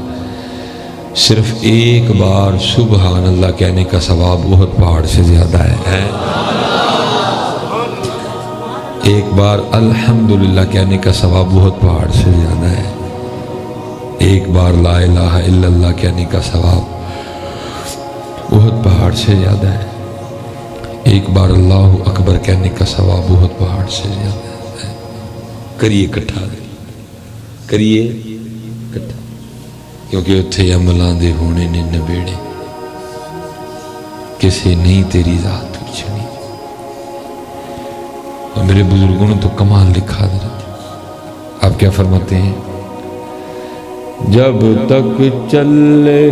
صرف ایک بار سبحان اللہ کہنے کا ثواب احد پہاڑ سے زیادہ ہے، ایک بار الحمدللہ کہنے کا ثواب احد پہاڑ سے زیادہ ہے، ایک بار لا الہ الا اللہ کہنے کا ثواب احد پہاڑ سے زیادہ ہے، ایک بار اللہ اکبر کہنے کا ثواب احد پہاڑ سے زیادہ ہے۔ کریے کٹھا، کریے کٹھا، کیونکہ اتھے عملاں دے ہونے نے نبیڑے، کسے نہیں تیری ذات اچھنی۔ اور میرے بزرگوں نے تو کمال لکھا حضرت، آپ کیا فرماتے ہیں؟ جب تک چلے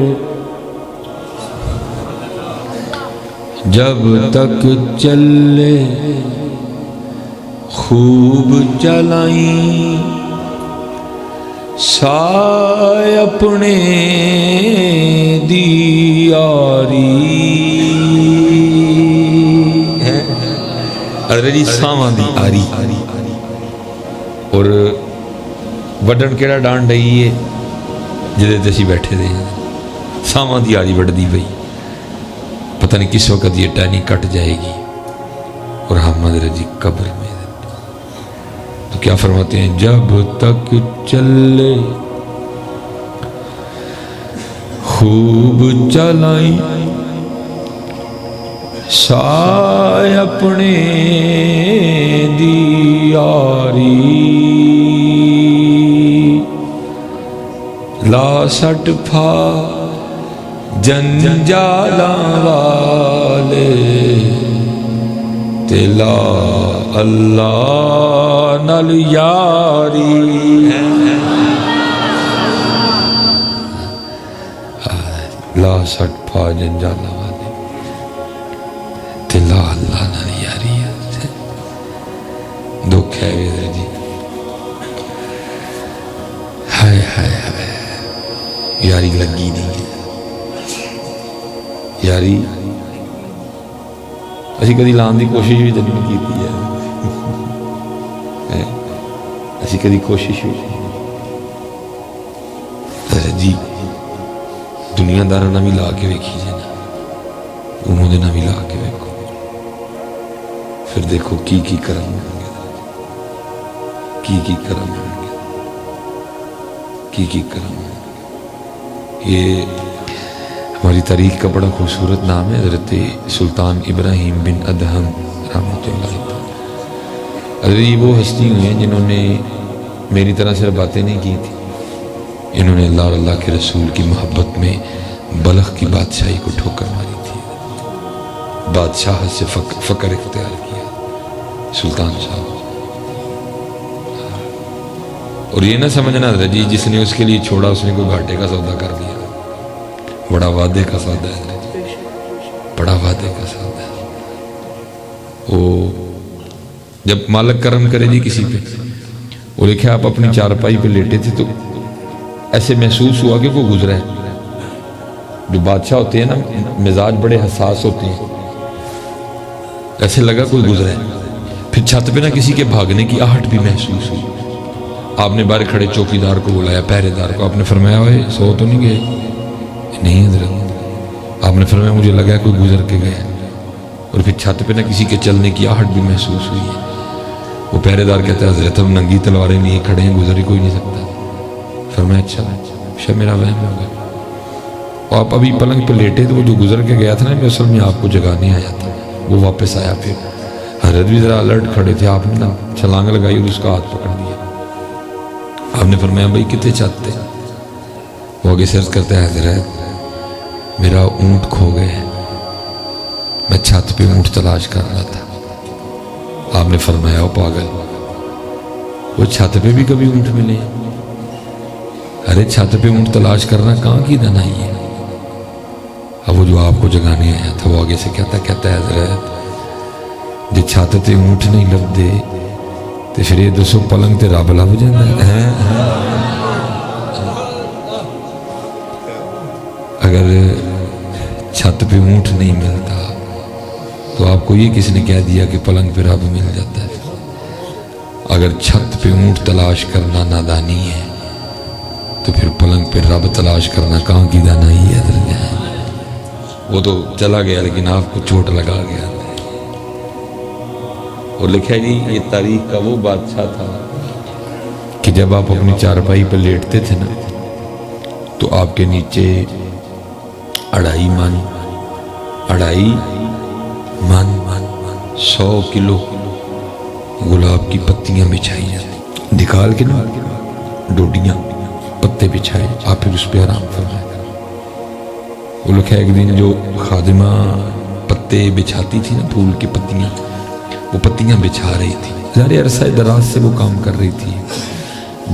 جب تک چلے خوب چلائیں سائے اپنے دی یاری ہے، حضرت جی ساواں دی آری اور وڈن کیڑا ڈانڈ رہی ہے جدے تے اسی بیٹھے دے ہیں ساواں دی آری وڈ دی بھئی پتہ نہیں کس وقت یہ ٹہنی کٹ جائے گی اور ہم حضرت جی قبر میں تو کیا فرماتے ہیں جب تک چلے خوب چلائی سائے اپنے دیاری لا سٹ پھا جنجالاں والے تلا اللہ نال یاری لا سٹ پھا جنجالاں والے تلا اللہ نال یاری دکھ ہے حضرت جی ہائے ہائے ہائے یاری لگی نہیں ہے یاری اسی کدی لان دی کوشش بھی نہیں کی ہے اسی کدی کوشش بھی حضرت جی دنیا دار نہ بھی لا کے ویکھی جائے نا انہوں نے نہ بھی لا کے ویکھو پھر دیکھو کی کرم ہوں گے کی کرم ہوں گے کی کرم ہوں گے یہ ہماری تاریخ کا بڑا خوبصورت نام ہے حضرت سلطان ابراہیم بن ادہم رحمۃ اللہ علیہ حضرت یہ وہ ہستی ہوئی ہیں جنہوں نے میری طرح صرف باتیں نہیں کی تھی انہوں نے اللہ اور اللہ کے رسول کی محبت میں بلخ کی بادشاہی کو ٹھوکر ماری تھی بادشاہ سے فقر اختیار کیا سلطان صاحب اور یہ نہ سمجھنا حضرت جی جس نے اس کے لیے چھوڑا اس نے کوئی گھاٹے کا سودا کر دیا بڑا وعدے کا سودا ہے بڑا وعدے کا سودا ہے وہ جب مالک کرم کرے جی کسی پہ وہ لکھے آپ اپنی چارپائی پہ لیٹے تھے تو ایسے محسوس ہوا کہ کوئی گزرا ہے جو بادشاہ ہوتے ہیں نا مزاج بڑے حساس ہوتے ہیں ایسے لگا کوئی گزرا ہے پھر چھت پہ نہ کسی کے بھاگنے کی آہٹ بھی محسوس ہوئی آپ نے باہر کھڑے چوکیدار کو بلایا پہرے دار کو آپ نے فرمایا ہوئے سو تو نہیں گئے نہیں حضرت آپ نے فرمایا مجھے لگا ہے کوئی گزر کے گیا اور پھر چھت پہ نہ کسی کے چلنے کی آہٹ بھی محسوس ہوئی ہے وہ پہرے دار کہتا ہے حضرت ہم ننگی تلواریں لیے کھڑے ہیں گزر ہی کوئی نہیں سکتا فرمایا اچھا شاید میرا وہم ہو گیا اور آپ ابھی پلنگ پہ لیٹے تو وہ جو گزر کے گیا تھا نا میں اصل میں آپ کو جگانے آیا تھا وہ واپس آیا پھر حضرت بھی ذرا الرٹ کھڑے تھے آپ نے نا چھلانگ لگائی اور اس کا ہاتھ پکڑ دیا آپ نے فرمایا بھائی کتنے چاہتے وہ آگے سرچ کرتا ہے حضرت میرا اونٹ کھو گئے میں چھت پہ اونٹ تلاش کر رہا تھا آپ نے فرمایا وہ پاگل وہ چھت پہ بھی کبھی اونٹ ملے ارے چھت پہ اونٹ تلاش کرنا کہاں کی دنائی ہے اب وہ جو آپ کو جگانے آیا تھا وہ آگے سے کہتا ہے حضرت جی چھت تے اونٹ نہیں لب دے تو پھر یہ دسو پلنگ تے رب لب جاتا ہے اگر چھت پہ اونٹ نہیں ملتا تو آپ کو یہ کس نے کہہ دیا کہ پلنگ پہ رب مل جاتا ہے اگر چھت پہ اونٹ تلاش کرنا نادانی ہے تو پھر پلنگ پہ رب تلاش کرنا کہاں کی دانائی ہے وہ تو چلا گیا لیکن آپ کو چوٹ لگا گیا اور لکھا جی یہ تاریخ کا وہ بادشاہ تھا کہ جب آپ اپنی چارپائی پہ لیٹتے تھے نا تو آپ کے نیچے 2.5 من 100 کلو گلاب کی پتیاں بچھائی جاتی نکال کے نا ڈوڈیاں پتے بچھائے آپ پھر اس پہ آرام فرمائے وہ لکھا ایک دن جو خادمہ پتے بچھاتی تھی نا پھول کی پتیاں وہ پتیاں بچھا رہی تھی ظاہر عرصہ دراز سے وہ کام کر رہی تھی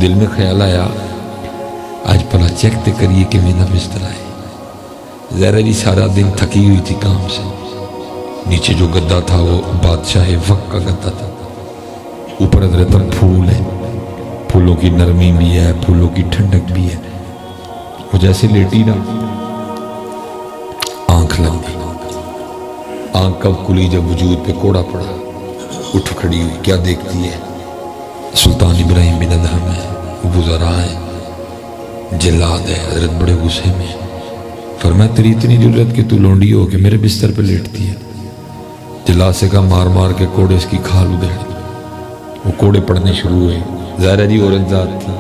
دل میں خیال آیا آج پلا چیک تے کریے کہ میرا بستر آئے ظاہر جی سارا دن تھکی ہوئی تھی کام سے نیچے جو گدا تھا وہ بادشاہ وقت کا گدا تھا اوپر حضرت پھول ہے پھولوں کی نرمی بھی ہے پھولوں کی ٹھنڈک بھی ہے وہ جیسے لیٹی نا آنکھ لگ گئی آنکھ کب کھلی جب وجود پہ کوڑا پڑا اٹھ کھڑی ہوئی، کیا دیکھتی ہے؟ سلطان ابراہیم بن ادہم ہے، وزراء ہیں، جلاد ہے، حضرت بڑے غصے میں۔ فرمایا تیری اتنی جرت کہ تو لونڈی ہو کے میرے بستر پہ لیٹتی ہے؟ جلاد سے کہا مار مار کے کوڑے اس کی کھال ادھیڑ۔ وہ کوڑے پڑنے شروع ہوئے، ظاہرہ جی عورت ذات تھی،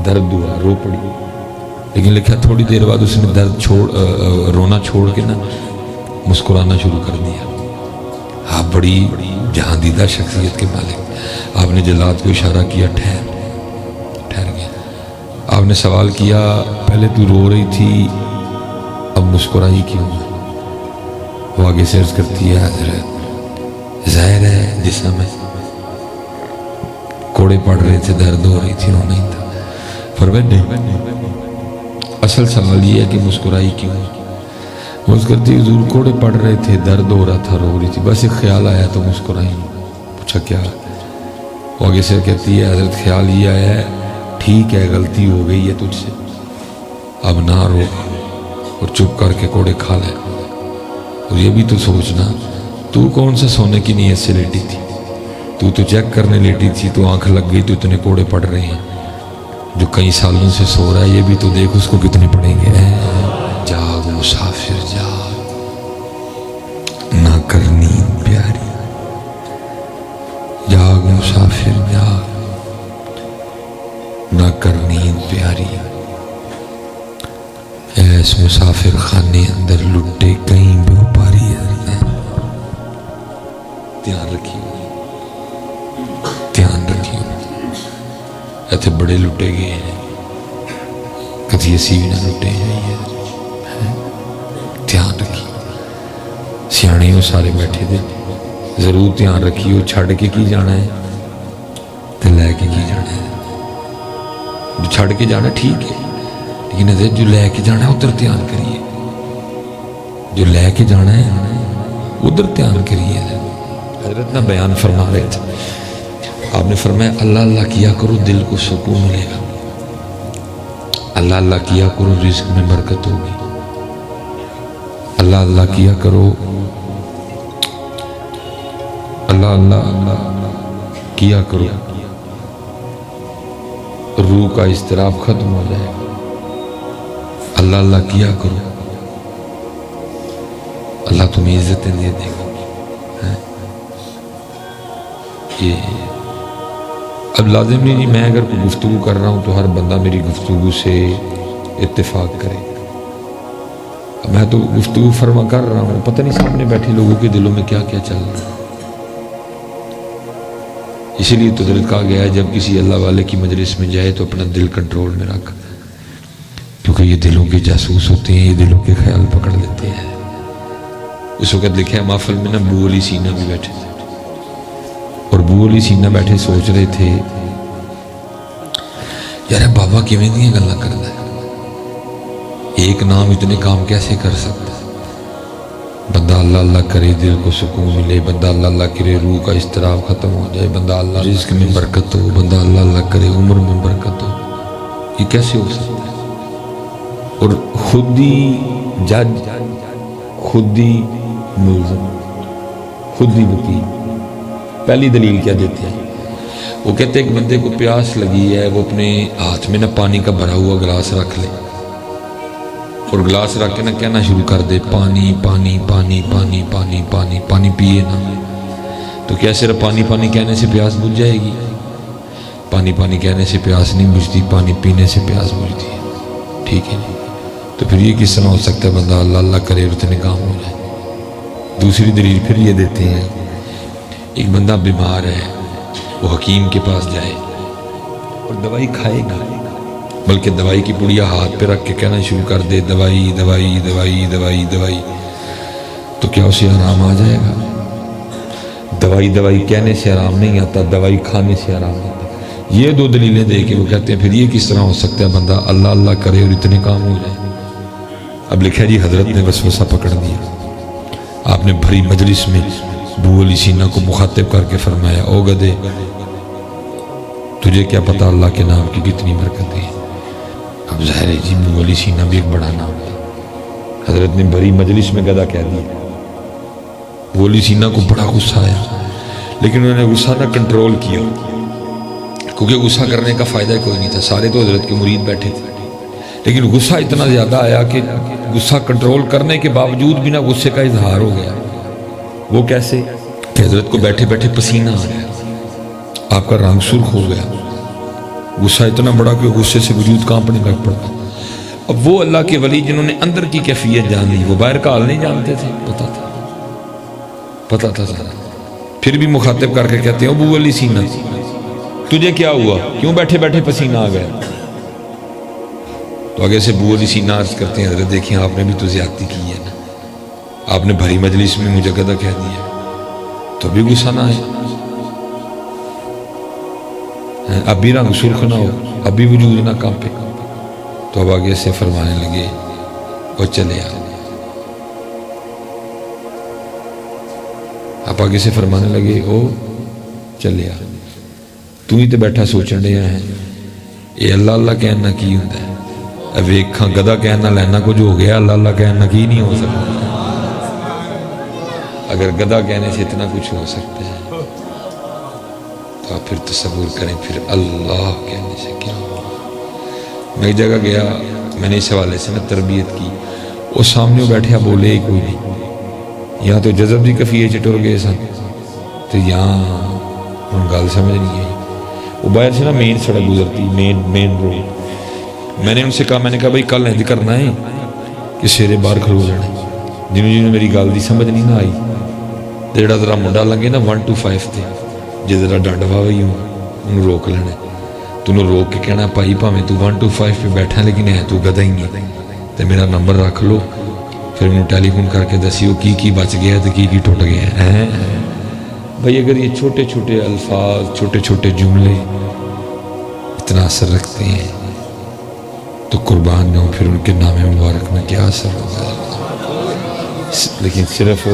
درد ہوا، رو پڑی، لیکن لکھا تھوڑی دیر بعد اس نے رونا چھوڑ کے نا مسکرانا شروع کر دیا۔ آپ بڑی جہاندیدہ شخصیت کے مالک۔ آپ نے جلاد کو اشارہ کیا ٹھہر گیا۔ آپ نے سوال کیا پہلے تو رو رہی تھی اب مسکرائی کیوں؟ وہ آگے سے عرض کرتی ہے حضرت ظاہر ہے جسم ہے، کوڑے پڑ رہے تھے، درد ہو رہی تھی، رونا ہی تھا۔ فرمایا نہیں، اصل سوال یہ ہے کہ مسکرائی کیوں؟ وہ عرض کرتی حضور کوڑے پڑ رہے تھے، درد ہو رہا تھا، رو رہی تھی، بس ایک خیال آیا تو مسکرائی۔ پوچھا کیا؟ وہ آگے سے کہتی ہے حضرت خیال یہ آیا ہے ٹھیک ہے غلطی ہو گئی ہے تجھ سے، اب نہ رو اور چپ کر کے کوڑے کھا لے۔ اور یہ بھی تو سوچنا تو کون سا سونے کی نیت سے لیٹی تھی؟ تو چیک کرنے لیٹی تھی تو آنکھ لگ گئی تو اتنے کوڑے پڑ رہے ہیں۔ جو کئی سالوں سے سو رہا ہے یہ بھی تو دیکھ اس کو کتنے پڑیں گے۔ جاگ مسافر جاگ، نہ کر نیند پیاری، جاگ مسافر جاگ، نہ کر نیند پیاری۔ ایس مسافر خانے اندر لٹے کہیں بے پاری ہے۔ دھیان رکھیے، دھیان رکھیے، ایتھے بڑے لٹے گئے ہیں، کدھی اسی بھی نہ لٹے ہیں۔ دھیان رکھیے، سیانے وہ سارے بیٹھے تھے، ضرور دھیان رکھیے، چھڑ کے کی جانا ہے تو لے کے کی جانا ہے۔ جو چھڑ کے جانا ٹھیک ہے، لیکن جو لے کے جانا ہے ادھر دھیان کریے، جو لے کے جانا ہے ادھر دھیان کریے۔ حضرت نہ بیان فرما رہے تھے، آپ نے فرمایا اللہ اللہ کیا کرو دل کو سکون ملے گا، اللہ اللہ کیا کرو رزق میں برکت ہوگی، اللہ اللہ کیا کرو، اللہ اللہ کیا کرو روح کا اضطراب ختم ہو جائے گا، اللہ اللہ کیا کرو اللہ تمہیں عزتیں دے دے گا۔ یہ اب لازم نہیں میں اگر کوئی گفتگو کر رہا ہوں تو ہر بندہ میری گفتگو سے اتفاق کرے۔ میں تو گفتگو فرما کر رہا ہوں، پتہ نہیں سامنے بیٹھے لوگوں کے دلوں میں کیا کیا چل رہا ہے۔ اسی لیے تو حضرت کہا گیا ہے جب کسی اللہ والے کی مجلس میں جائے تو اپنا دل کنٹرول میں رکھ، کیونکہ یہ دلوں کے جاسوس ہوتے ہیں، یہ دلوں کے خیال پکڑ لیتے ہیں۔ اس وقت لکھا ہے محفل میں نا ابو علی سینہ بھی بیٹھے تھے، اور ابو علی سینہ بیٹھے سوچ رہے تھے یار بابا کیویں دیاں گلاں کردا ہے، ایک نام اتنے کام کیسے کر سکتا ہے؟ بندہ اللہ اللہ کرے دل کو سکون ملے، بندہ اللہ اللہ کرے روح کا اضطراب ختم ہو جائے، بندہ اللہ رزق میں برکت ہو، بندہ اللہ اللہ کرے عمر میں برکت ہو، یہ کیسے ہو سکتا ہے؟ اور خود ہی جج، خود ہی ملزم، خود ہی وکیل۔ پہلی دلیل کیا دیتے ہیں؟ وہ کہتے ہیں ایک بندے کو پیاس لگی ہے، وہ اپنے ہاتھ میں نا پانی کا بھرا ہوا گلاس رکھ لے اور گلاس رکھ کے نا کہنا شروع کر دے پانی پانی پانی پانی پانی پانی پانی پیے نا، تو کیا صرف پانی پانی کہنے سے پیاس بجھ جائے گی؟ پانی پانی کہنے سے پیاس نہیں بجھتی، پانی پینے سے پیاس بجھتی ہے۔ ٹھیک ہے، تو پھر یہ کس طرح ہو سکتا ہے بندہ اللہ اللہ کرے اور اتنے کام ہو جائے؟ دوسری دلیل پھر یہ دیتے ہیں ایک بندہ بیمار ہے، وہ حکیم کے پاس جائے اور دوائی کھائے گا، بلکہ دوائی کی پڑیا ہاتھ پہ رکھ کے کہنا شروع کر دے دوائی دوائی دوائی دوائی دوائی، تو کیا اسے آرام آ جائے گا؟ دوائی دوائی کہنے سے آرام نہیں آتا، دوائی کھانے سے آرام آتا۔ یہ دو دلیلیں دے کے وہ کہتے ہیں پھر یہ کس طرح ہو سکتا ہے بندہ اللہ اللہ کرے اور اتنے کام ہو جائے؟ اب لکھا جی حضرت نے وسوسہ پکڑ دیا، آپ نے بھری مجلس میں ابو علی سینہ کو مخاطب کر کے فرمایا او گدے تجھے کیا پتا اللہ کے نام کی کتنی برکتیں ہیں؟ اب ظاہر ہے جی ابو علی سینہ بھی ایک بڑا نام تھا، حضرت نے بھری مجلس میں گدھا کہہ دیا۔ ابو علی سینہ کو بڑا غصہ آیا، لیکن انہوں نے غصہ نہ کنٹرول کیا، کیونکہ غصہ کرنے کا فائدہ کوئی نہیں تھا، سارے تو حضرت کے مرید بیٹھے تھے، لیکن غصہ اتنا زیادہ آیا کہ غصہ کنٹرول کرنے کے باوجود بھی نہ غصے کا اظہار ہو گیا۔ وہ کیسے کہ حضرت کو بیٹھے بیٹھے پسینہ آ گیا، آپ کا رنگ سرخ ہو گیا، غصہ اتنا بڑا کہ غصے سے وجود کانپنے لگ پڑا۔ اب وہ اللہ کے ولی جنہوں نے اندر کی کیفیت جان لی، وہ باہر کا حال نہیں جانتے تھے، پتا تھا سارا، پھر بھی مخاطب کر کے کہتے ہیں ابو علی سینہ تجھے کیا ہوا، کیوں بیٹھے بیٹھے پسینہ آ گیا؟ تو آگے سے ابو علی سینہ عرض کرتے ہیں حضرت دیکھیں آپ نے بھی تو زیادتی کی ہے نا، آپ نے بھری مجلس میں مجھے گدھا کہہ دیا تو بھی غصہ نہ آئے، اب بھی رنگ سرخ نہ ہو، اب بھی وجود نہ کانپے۔ تو اب آگے سے فرمانے لگے وہ چلے آ، آپ آگے سے فرمانے لگے او چلے آ، تو ہی تو بیٹھا سوچن رہا ہے یہ اللہ اللہ کہنا کی ہوتا ہے، اب ویکھاں گدھا کہنا لینا کچھ ہو گیا، اللہ اللہ کہنا کی نہیں ہو سکتا، اگر گدھا کہنے سے اتنا کچھ ہو سکتا ہے تو آپ پھر تصور کریں پھر اللہ کہنے سے کیا ہو۔ میں ایک جگہ گیا، میں نے اس حوالے سے تربیت کی، وہ سامنے بیٹھے بولے ہی کوئی نہیں، یہاں تو جذب دی کفیے چٹور گئے سن، تو یہاں ان گال سمجھ نہیں آئی، وہ باہر سے نا مین سڑک گزرتی، مین روڈ، میں نے ان سے کہا، میں نے کہا بھائی کل نہیں کرنا ہے کہ سیرے باہر کھلو جانا ہے، جنہوں میری گال دی سمجھ نہیں نہ آئی، جڑا ذرا منڈا لگے نا 1 to 5 تے جے ذرا ڈنڈ واوی ہوں انہوں روک لینا، تو انہوں روک کے کہنا پائی پاویں تو 1 to 5 پہ بیٹھا لیکن ہے تو گدھا ہی ہے، تو میرا نمبر رکھ لو، پھر انہوں ٹیلی فون کر کے دسیو کی بچ گیا تو کی ٹوٹ گیا ہے۔ بھائی اگر یہ چھوٹے چھوٹے الفاظ، چھوٹے چھوٹے جملے اتنا اثر رکھتے ہیں تو قربان جاؤں پھر ان کے نام مبارک میں کیا اثر ہوگا، لیکن صرف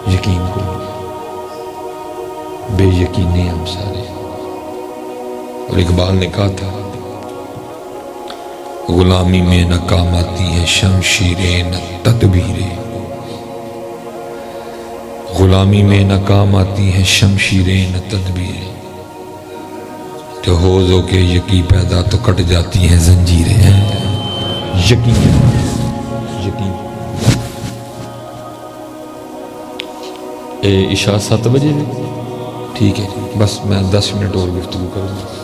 یقین کو، بے یقینی ہم سارے۔ اور اقبال نے کہا تھا غلامی میں نہ کام آتی ہیں شمشیریں نہ تدبیریں، غلامی میں نہ کام آتی ہیں شمشیریں نہ تدبیریں، جو حوضوں کے یقین پیدا تو کٹ جاتی ہیں زنجیریں۔ یقین یقین عشاء 7 بجے ٹھیک ہے، بس میں 10 منٹ اور گفتگو کروں گا۔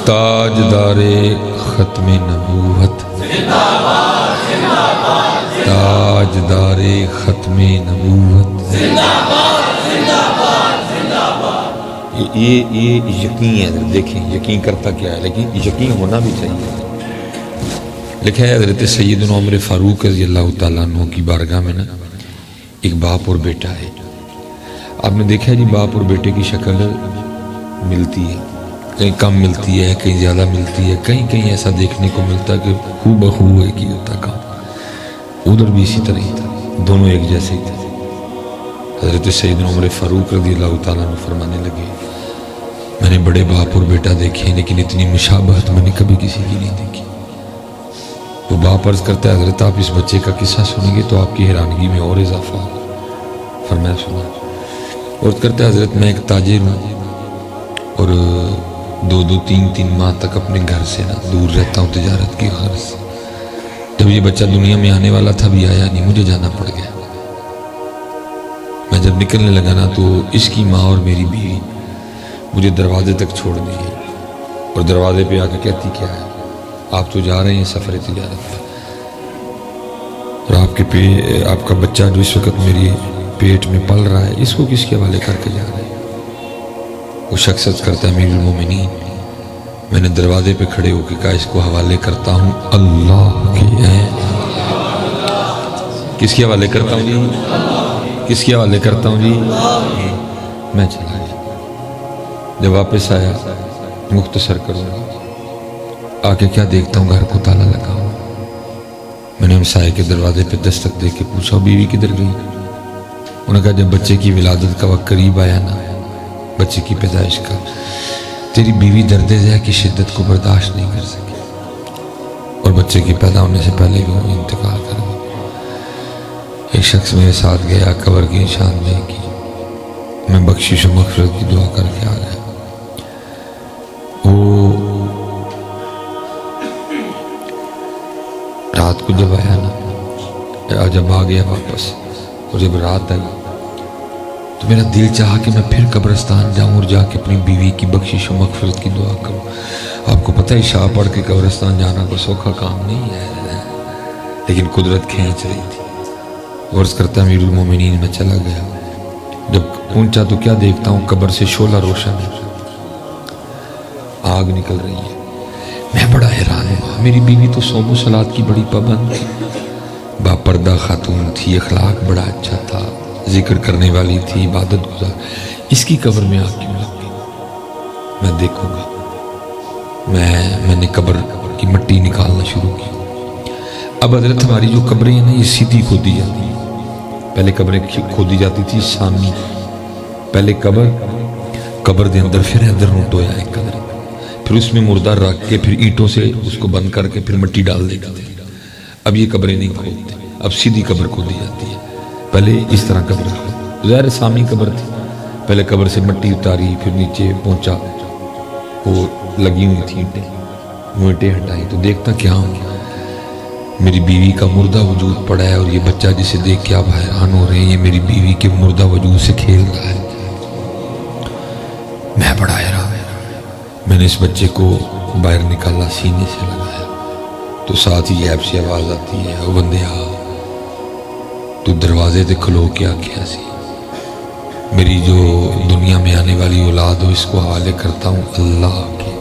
تاجدار ختم نبوت، تاجدار ختم نبوت، یہ یقین ہے۔ دیکھیں یقین کرتا کیا ہے، لیکن یقین ہونا بھی چاہیے۔ لکھا ہے حضرت سیدنا عمر فاروق رضی اللہ تعالیٰ عنہ کی بارگاہ میں نا ایک باپ اور بیٹا ہے۔ آپ نے دیکھا ہے جی باپ اور بیٹے کی شکل ملتی ہے، کہیں کم ملتی ہے، کہیں زیادہ ملتی ہے، کہیں ایسا دیکھنے کو ملتا ہے کہ ہو بہو ایک ہی ہوتا کام، ادھر بھی اسی طرح ہی تھا، دونوں ایک جیسے ہی تھے۔ حضرت سیدنا عمر فاروق رضی اللہ تعالیٰ عنہ فرمانے لگے میں نے بڑے باپ اور بیٹا دیکھے لیکن اتنی مشابہت میں نے کبھی کسی کی نہیں دیکھی۔ وہ باپ عرض کرتا ہے حضرت آپ اس بچے کا قصہ سنیں گے تو آپ کی حیرانگی میں اور اضافہ ہوگا۔ فرمایا سنا۔ اور کرتا ہے حضرت میں ایک تاجر ہوں اور 2-3 ماہ تک اپنے گھر سے نا دور رہتا ہوں تجارت کی غرض سے۔ جب یہ بچہ دنیا میں آنے والا تھا بھی آیا نہیں، مجھے جانا پڑ گیا۔ میں جب نکلنے لگا نا تو اس کی ماں اور میری بیوی مجھے دروازے تک چھوڑ دی اور دروازے پہ آ کے کہتی کیا ہے آپ تو جا رہے ہیں سفر تجارت پر اور آپ آپ کا بچہ جو اس وقت میری پیٹ میں پل رہا ہے، اس کو کس کے حوالے کر کے جا رہے ہیں؟ وہ شخص کرتا ہے امیر المومنین، میں نے دروازے پہ کھڑے ہو کے کہا اس کو حوالے کرتا ہوں اللہ کے۔ کس کے حوالے کرتا ہوں جی؟ کس کے حوالے کرتا ہوں جی؟ میں چلا گیا۔ جب واپس آیا مختصر کروں گا، آ کے کیا دیکھتا ہوں گھر کو تالا لگا ہوا۔ میں نے ہمسائے کے دروازے پہ دستک دے کے پوچھا بیوی کدھر گئی؟ انہوں نے کہا جب بچے کی ولادت کا وقت قریب آیا نا، بچے کی پیدائش کا، تیری بیوی درد ذہ کی شدت کو برداشت نہیں کر سکی اور بچے کی پیدا ہونے سے پہلے بھی وہ انتقال کر گئی۔ ایک شخص میرے ساتھ گیا، قبر کی نشاندہی کی، میں بخشش و مغفرت کی دعا کر کے آ گیا۔ وہ رات کو جب آیا نا، جب آ گیا واپس اور جب رات آئی تو میرا دل چاہا کہ میں پھر قبرستان جاؤں اور جا کے اپنی بیوی کی بخشش و مغفرت کی دعا کروں۔ آپ کو پتہ ہے عشاء پڑھ کے قبرستان جانا کوئی سوکھا کام نہیں ہے، لیکن قدرت کھینچ رہی تھی۔ عرض کرتا امیر المومنین میں چلا گیا۔ جب پہنچا تو کیا دیکھتا ہوں، قبر سے شعلہ روشن ہے، آگ نکل رہی ہے۔ میں بڑا حیران ہوا، میری بیوی تو صوم و صلات کی بڑی پابند تھی، با پردہ خاتون تھی، اخلاق بڑا اچھا تھا، ذکر کرنے والی تھی، عبادت گزار، اس کی قبر میں آگ کیوں لگ گئی؟ میں دیکھوں گا۔ میں نے قبر کی مٹی نکالنا شروع کی۔ اب حضرت ہماری جو قبریں ہیں نا، یہ سیدھی کھودی جاتی ہیں۔ پہلے قبریں کھودی جاتی تھی سامنے، پہلے قبر دے اندر پھر ادھر نوٹ ہویا ایک قدر، پھر اس میں مردہ رکھ کے پھر اینٹوں سے اس کو بند کر کے پھر مٹی ڈال دیتے تھے۔ اب یہ قبریں نہیں کھودتے، اب سیدھی قبر کھودی جاتی ہے۔ پہلے اس طرح قبر کھودی، ظاہر سامنے قبر تھی، پہلے قبر سے مٹی اتاری، پھر نیچے پہنچا، وہ لگی ہوئی تھی اینٹیں ہٹائی تو دیکھتا کیا ہوں، میری بیوی کا مردہ وجود پڑا ہے، اور یہ بچہ جسے دیکھ کے آپ حیران ہو رہے ہیں، یہ میری بیوی کے مردہ وجود سے کھیل رہا ہے۔ میں بڑا حیران، میں نے اس بچے کو باہر نکالا، سینے سے لگایا تو ساتھ ہی عیب سے آواز آتی ہے، او بندے آ، تو دروازے تے کھلو کے آکھیا سی، میری جو دنیا میں آنے والی اولاد ہو اس کو حوالے کرتا ہوں اللہ کے۔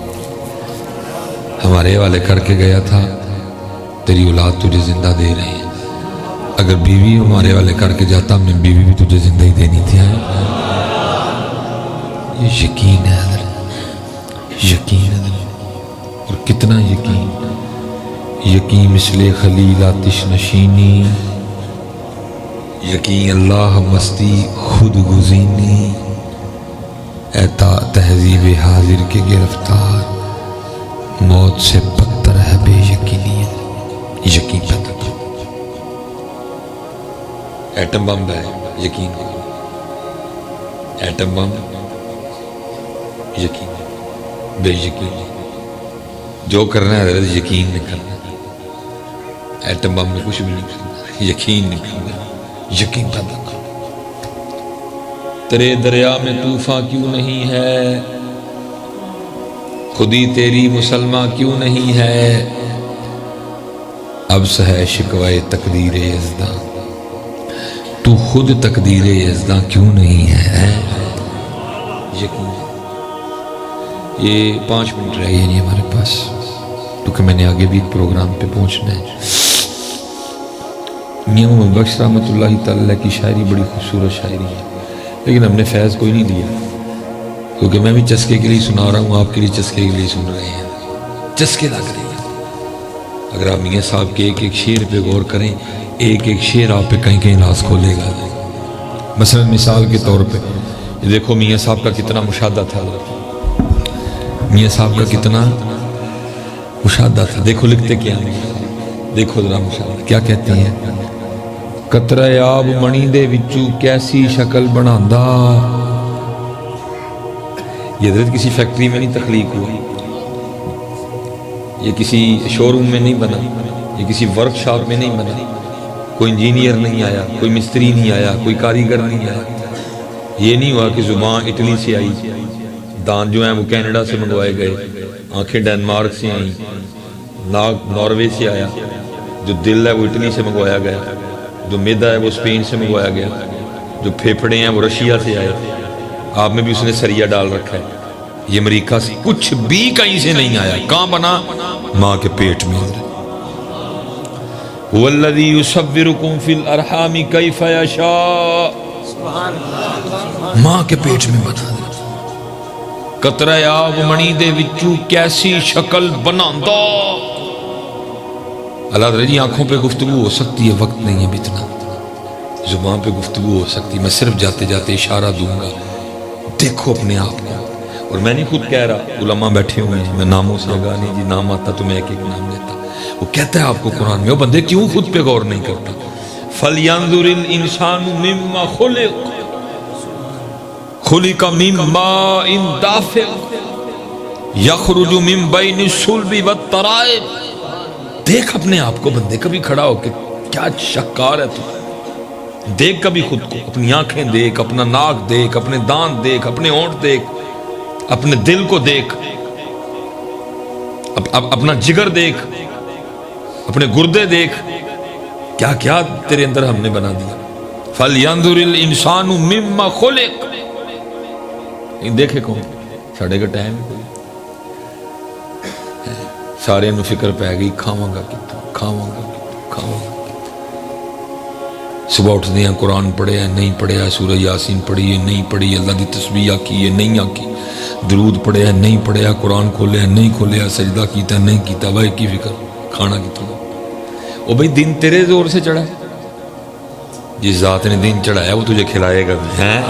ہمارے حوالے کر کے گیا تھا، تیری اولاد تجھے زندہ دے رہے ہیں، اگر بیوی ہمارے حوالے کر کے جاتا ہم نے بیوی بھی تجھے زندہ ہی دینی تھی۔ یہ یقین ہے حضرت، یقین ہے، اور کتنا یقین، یقین مثل خلیل آتش نشینی، یقین اللہ مستی خود گزینی، اے تہذیب حاضر کے گرفتار، موت سے بدتر ہے بے یقینیت، یقین پیدا کرو۔ ایٹم بم ہے، یقین کرو، ایٹم بم یقین، بے یقین جو کرنا ہے حضرت یقین نہیں کرنا، ایٹم بم میں کچھ بھی نہیں کرنا، یقین نہیں کرنا، یقین پیدا کرو۔ تیرے دریا میں طوفان کیوں نہیں ہے، خودی تیری مسلمہ کیوں نہیں ہے، اب ہے شکوائے تقدیر یزداں، تو خود تقدیر یزداں کیوں نہیں ہے، یقین۔ یہ 5 منٹ رہ گئے نہیں ہمارے پاس، کیونکہ میں نے آگے بھی ایک پروگرام پہ پہنچنا ہے۔ میاں محمد بخش رحمۃ اللہ تعالی کی شاعری بڑی خوبصورت شاعری ہے، لیکن ہم نے فیض کوئی نہیں دیا، کیونکہ میں بھی چسکے کے لیے سنا رہا ہوں، آپ کے لیے چسکے کے لیے سن رہے ہیں، چسکے لگ رہے ہیں۔ اگر آپ میاں صاحب کے ایک ایک شعر پہ غور کریں، ایک ایک شعر آپ پہ کہیں کہیں راز کھولے گا۔ مثلا مثال کے طور پہ یہ دیکھو میاں صاحب کا کتنا مشاہدہ تھا، میاں صاحب کا کتنا مشاہدہ تھا، دیکھو لکھتے کیا ہیں، دیکھو ذرا مشاہدہ کیا کہتے ہیں، قطرہ آب منی دے وچوں کیسی شکل بناندا، یہ حضرت کسی فیکٹری میں نہیں تخلیق ہوا، یہ کسی شو روم میں نہیں بنا، یہ کسی ورک شاپ میں نہیں بنا، کوئی انجینئر نہیں آیا، کوئی مستری نہیں آیا، کوئی کاریگر نہیں آیا، یہ نہیں ہوا کہ زبان اٹلی سے آئی، دان جو ہیں وہ کینیڈا سے منگوائے گئے، آنکھیں ڈینمارک سے آئیں، ناک ناروے سے آیا، جو دل ہے وہ اٹلی سے منگوایا گیا، جو میدا ہے وہ اسپین سے منگوایا گیا، جو پھیپھڑے ہیں وہ رشیا سے آئے، آپ میں بھی اس نے سریا ڈال رکھا ہے، یہ امریکہ سے کچھ بھی کہیں سے نہیں آیا، کہاں بنا؟ ماں کے پیٹ میں۔ والذی یصورکم فی الارحام کیف یشاء، ماں کے پیٹ میں بنا دے، قطرہ آب منی دے وچوں کیسی شکل بناندا۔ اللہ تعالیٰ جی آنکھوں پہ گفتگو ہو سکتی ہے، وقت نہیں ہے اتنا، زبان پہ گفتگو ہو سکتی، میں صرف جاتے جاتے اشارہ دوں گا، دیکھو اپنے آپ کو۔ اور میں نہیں خود کہہ رہا، علماء بیٹھے ہوئے ہیں، میں ناموں سے آگاہ نہیں جی، نام آتا تو میں ایک ایک نام لیتا، وہ کہتا ہے آپ کو قرآن میں، وہ بندے کیوں خود پہ غور نہیں کرتا؟ فَلْيَنظُرِ الْإِنسَانُ مِمَّا خُلِقَ خُلِقَ مِن مَّاءٍ دَافِقٍ يَخْرُجُ مِن بَيْنِ الصُّلْبِ وَالتَّرَائِبِ۔ دیکھ اپنے آپ کو بندے، کبھی کھڑا ہو کے کیا شکار ہے تو، دیکھ کبھی خود کو، اپنی آنکھیں دیکھ، اپنا ناک دیکھ، اپنے دانت دیکھ، اپنے ہونٹ دیکھ، اپنے دل کو دیکھ، اپنا جگر دیکھ، اپنے گردے دیکھ، کیا کیا تیرے اندر ہم نے بنا دیا۔ فَلْيَنظُرِ الْإِنسَانُ مِمَّا خُلِقَ، دیکھے کون ساڑھے کا ٹائم ہے، کوئی سارے نو فکر پہ گئی، کھاواں گا کتوں، کھاواں گا کتوں، کھاواں گا کتوں۔ صبح اٹھ دیا قرآن پڑھیا نہیں پڑھیا، سورہ یاسین پڑھی ہے نہیں پڑھی، اللہ دی تسبیح آکی ہے نہیں آکی، درود پڑھیا نہیں پڑھیا، قرآن کھولیا نہیں کھولیا، سجدہ کیتا نہیں کیتا، بھائی کی فکر، کھانا کتوں۔ او بھائی دن تیرے زور سے چڑھا ہے، جس ذات نے دن چڑھایا وہ تجھے کھلائے گا بھی، ہیں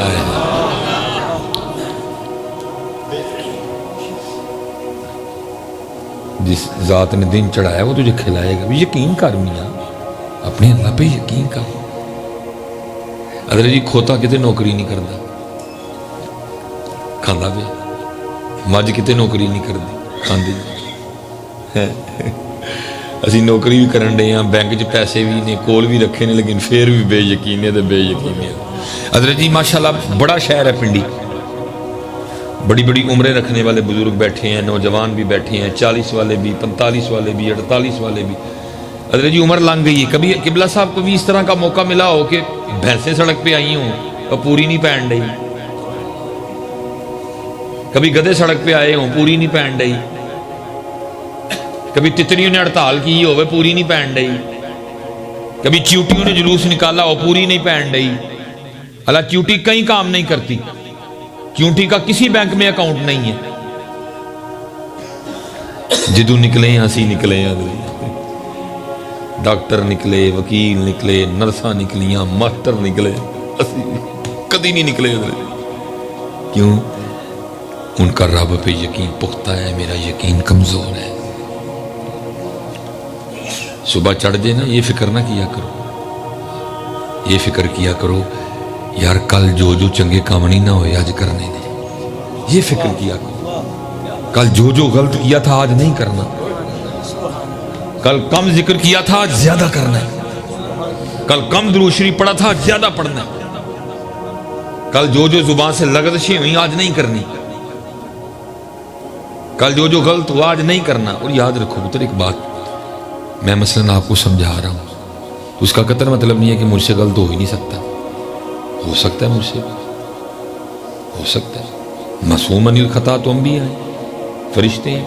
جس ذات نے دن چڑھایا وہ تجھے کھلائے گا بھی۔ یقین کر میاں، اپنے اللہ پہ یقین کر۔ ادھر جی کھوتا کتے نوکری نہیں کرتا، کھانا پہ، مجھ کتے نوکری نہیں کرتی، کھاندی۔ اسی نوکری بھی کرن دے ہیں، بینک چ پیسے بھی نے، کول بھی رکھے نے، لیکن پھر بھی بے یقینے تے بے یقینے۔ ادھر جی ماشاءاللہ بڑا شہر ہے پنڈی، بڑی بڑی عمریں رکھنے والے بزرگ بیٹھے ہیں، نوجوان بھی بیٹھے ہیں، 40 والے بھی، 45 والے بھی، 48 والے بھی۔ ادھر جی عمر لنگ گئی ہے، کبھی قبلہ صاحب کو بھی اس طرح کا موقع ملا ہو کہ بھینسیں سڑک پہ آئی ہوں اور پوری نہیں پہن رہی، کبھی گدھے سڑک پہ آئے ہوں پوری نہیں پہن رہی، کبھی تتریوں نے ہڑتال کی ہوئے پوری نہیں پہن رہی، کبھی چیوٹیوں نے جلوس نکالا ہو پوری نہیں پہن رہی۔ اللہ چیوٹی کہیں کام نہیں کرتی، چیونٹی کا کسی بینک میں اکاؤنٹ نہیں ہے، جدو نکلے ہیں ہنسی نکلے ہیں، ڈاکٹر نکلے، وکیل نکلے، نرساں نکلیاں، ماسٹر نکلے، کدی نہیں نکلے۔ کیوں؟ ان کا رب پہ یقین پختہ ہے، میرا یقین کمزور ہے۔ صبح چڑھ جائے نا، یہ فکر نہ کیا کرو، یہ فکر کیا کرو یار کل جو جو چنگے کام نہیں نہ ہوئے آج کرنے نے، یہ فکر کیا کرو، کل جو جو غلط کیا تھا آج نہیں کرنا، کل کم ذکر کیا تھا آج زیادہ کرنا ہے، کل کم درود شریف پڑھا تھا آج زیادہ پڑھنا ہے، کل جو جو زبان سے لغزشیں ہوئیں آج نہیں کرنی، کل جو جو غلط ہوا آج نہیں کرنا۔ اور یاد رکھو پتر ایک بات، میں مثلاً آپ کو سمجھا رہا ہوں، اس کا قطر مطلب نہیں ہے کہ مجھ سے غلط ہو ہی نہیں سکتا، ہو سکتا ہے مجھ سے، ہو سکتا ہے، معصوم عن الخطا تو انبیاء ہیں، فرشتے ہیں،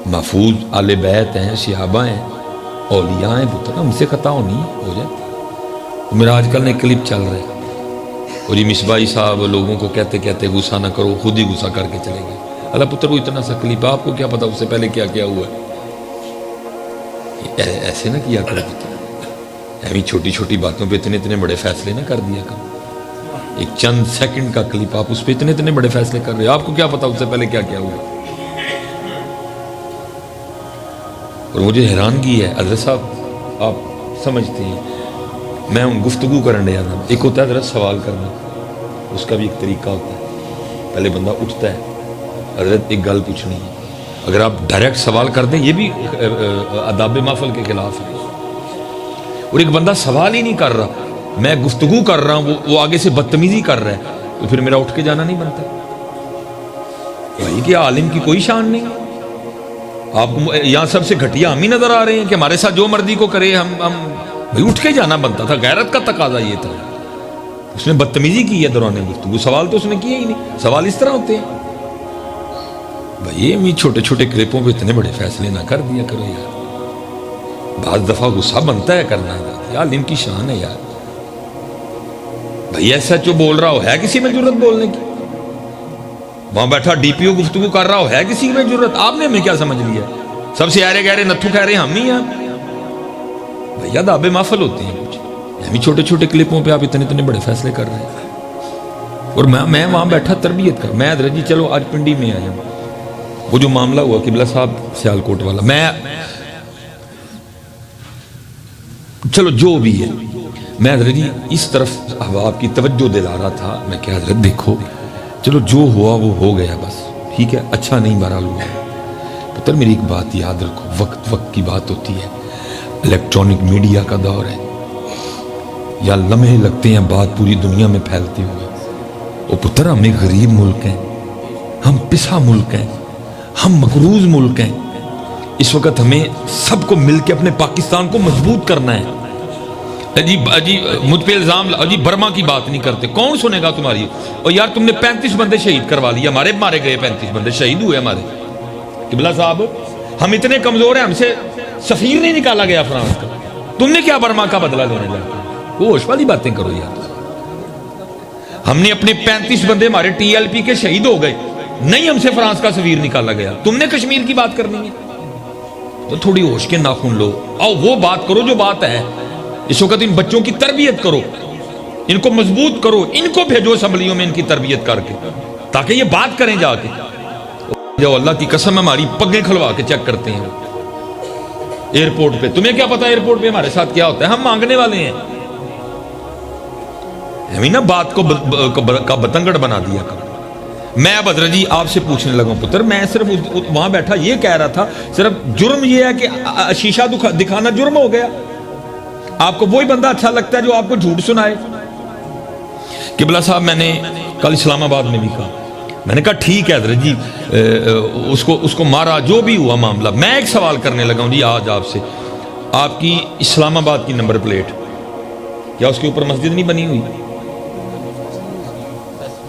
محفوظ آل بیت ہیں، صحابہ ہیں، اولیاء ہیں، پتر ہم سے خطا ہونی ہو جاتی۔ میرا آج کل ایک کلپ چل رہا ہے، اور یہ مصباحی صاحب لوگوں کو کہتے کہتے غصہ نہ کرو، خود ہی غصہ کر کے چلے گئے۔ اللہ پتر وہ اتنا سا کلپ، آپ کو کیا پتا اس سے پہلے کیا کیا ہوا ہے؟ ایسے نہ کیا کرو پتر، ایویں چھوٹی چھوٹی باتوں پہ اتنے اتنے بڑے فیصلے نہ کر دیا کرو۔ ایک چند سیکنڈ کا کلپ آپ اس پہ اتنے اتنے بڑے فیصلے کر رہے ہیں، آپ کو کیا پتا اس سے پہلے کیا کیا ہوا۔ اور مجھے حیرانگی ہے حضرت صاحب، آپ سمجھتے ہیں میں ان گفتگو کرنے جاتا ہوں، ایک ہوتا ہے حضرت سوال کرنا، اس کا بھی ایک طریقہ ہوتا ہے، پہلے بندہ اٹھتا ہے، حضرت ایک گل پوچھنی ہے، اگر آپ ڈائریکٹ سوال کر دیں یہ بھی آداب محفل کے خلاف ہے۔ اور ایک بندہ سوال ہی نہیں کر رہا، میں گفتگو کر رہا ہوں، وہ آگے سے بدتمیزی کر رہا ہے، تو پھر میرا اٹھ کے جانا نہیں بنتا۔ بھائی کہ عالم کی کوئی شان نہیں، آپ کو یہاں سب سے گھٹیا ہم ہی نظر آ رہے ہیں کہ ہمارے ساتھ جو مرضی کو کرے، ہم بھائی اٹھ کے جانا بنتا تھا، غیرت کا تقاضا یہ تھا. اس نے بدتمیزی کی ہے دوران گفتگو، سوال تو اس نے کیا ہی نہیں. سوال اس طرح ہوتے ہیں. بھائی یہ چھوٹے چھوٹے کلپوں پہ اتنے بڑے فیصلے نہ کر دیا کرو یار. بعض دفعہ غصہ بنتا ہے کرنا یار، ان کی شان ہے یار. بھائی ایس ایچ او بول رہا ہو، ہے کسی میں جرت بولنے کی؟ وہاں بیٹھا ڈی پی او گفتگو کر رہا ہو، ہے کسی میں جرت؟ آپ نے ہمیں کیا سمجھ لیا؟ سب سے آرے گہرے نتھو کہہ رہے ہیں ہم ہی ہیں. بھیا دعوے محفل ہوتے ہیں کچھ، ہمیں چھوٹے چھوٹے کلپوں پہ آپ اتنے بڑے فیصلے کر رہے ہیں. اور میں وہاں بیٹھا تربیت کر. میں حضرت جی چلو آج پنڈی میں آیا ہوں، وہ جو معاملہ ہوا قبلہ صاحب سیالکوٹ والا، میں چلو جو بھی ہے، میں حضرت جی اس طرف آپ کی توجہ دلا رہا تھا. میں کہ حضرت دیکھو چلو جو ہوا وہ ہو گیا بس، ٹھیک ہے، اچھا نہیں بہرحال ہوا. پتر میری ایک بات یاد رکھو، وقت کی بات ہوتی ہے. الیکٹرانک میڈیا کا دور ہے، یا لمحے لگتے ہیں بات پوری دنیا میں پھیلتے ہوئے. او پتر ہم ایک غریب ملک ہیں، ہم پسا ملک ہیں، ہم مقروض ملک ہیں. اس وقت ہمیں سب کو مل کے اپنے پاکستان کو مضبوط کرنا ہے. جی مجھ پہ الزام جی برما کی بات نہیں کرتے، کون سنے گا تمہاری؟ اور یار تم نے 35 بندے شہید کروا لیے، ہمارے مارے گئے 35 بندے شہید ہوئے ہمارے. قبلہ صاحب ہم اتنے کمزور ہیں، ہم سے سفیر نہیں نکالا گیا فرانس کا. تم نے کیا برما کا بدلہ لینے لگا؟ وہ ہوش والی باتیں کرو یار. ہم نے اپنے 35 بندے ہمارے ٹی ایل پی کے شہید ہو گئے، نہیں ہم سے فرانس کا سفیر نکالا گیا. تم نے کشمیر کی بات کرنی ہے تو تھوڑی ہوش کے ناخن لو، آؤ وہ بات کرو جو بات ہے. اس وقت ان بچوں کی تربیت کرو، ان کو مضبوط کرو، ان کو بھیجو اسمبلیوں میں ان کی تربیت کر کے، تاکہ یہ بات کریں جا کے. جو اللہ کی قسم ہماری پگیں کھلوا کے چیک کرتے ہیں ایئرپورٹ پہ. تمہیں کیا پتا ایئرپورٹ پہ ہمارے ساتھ کیا ہوتا ہے؟ ہم مانگنے والے ہیں. ہمیں نا بات کو بتنگڑ بنا دیا کرو. میں اب حضرت جی آپ سے پوچھنے لگا ہوں پتر، میں صرف وہاں بیٹھا یہ کہہ رہا تھا، صرف جرم یہ ہے کہ شیشہ دکھانا جرم ہو گیا؟ آپ کو وہی بندہ اچھا لگتا ہے جو آپ کو جھوٹ سنائے؟ قبلہ صاحب میں نے کل اسلام آباد میں بھی کہا، میں نے کہا ٹھیک ہے حضرت جی اس کو مارا، جو بھی ہوا معاملہ. میں ایک سوال کرنے لگا ہوں جی آج آپ سے، آپ کی اسلام آباد کی نمبر پلیٹ کیا اس کے اوپر مسجد نہیں بنی ہوئی؟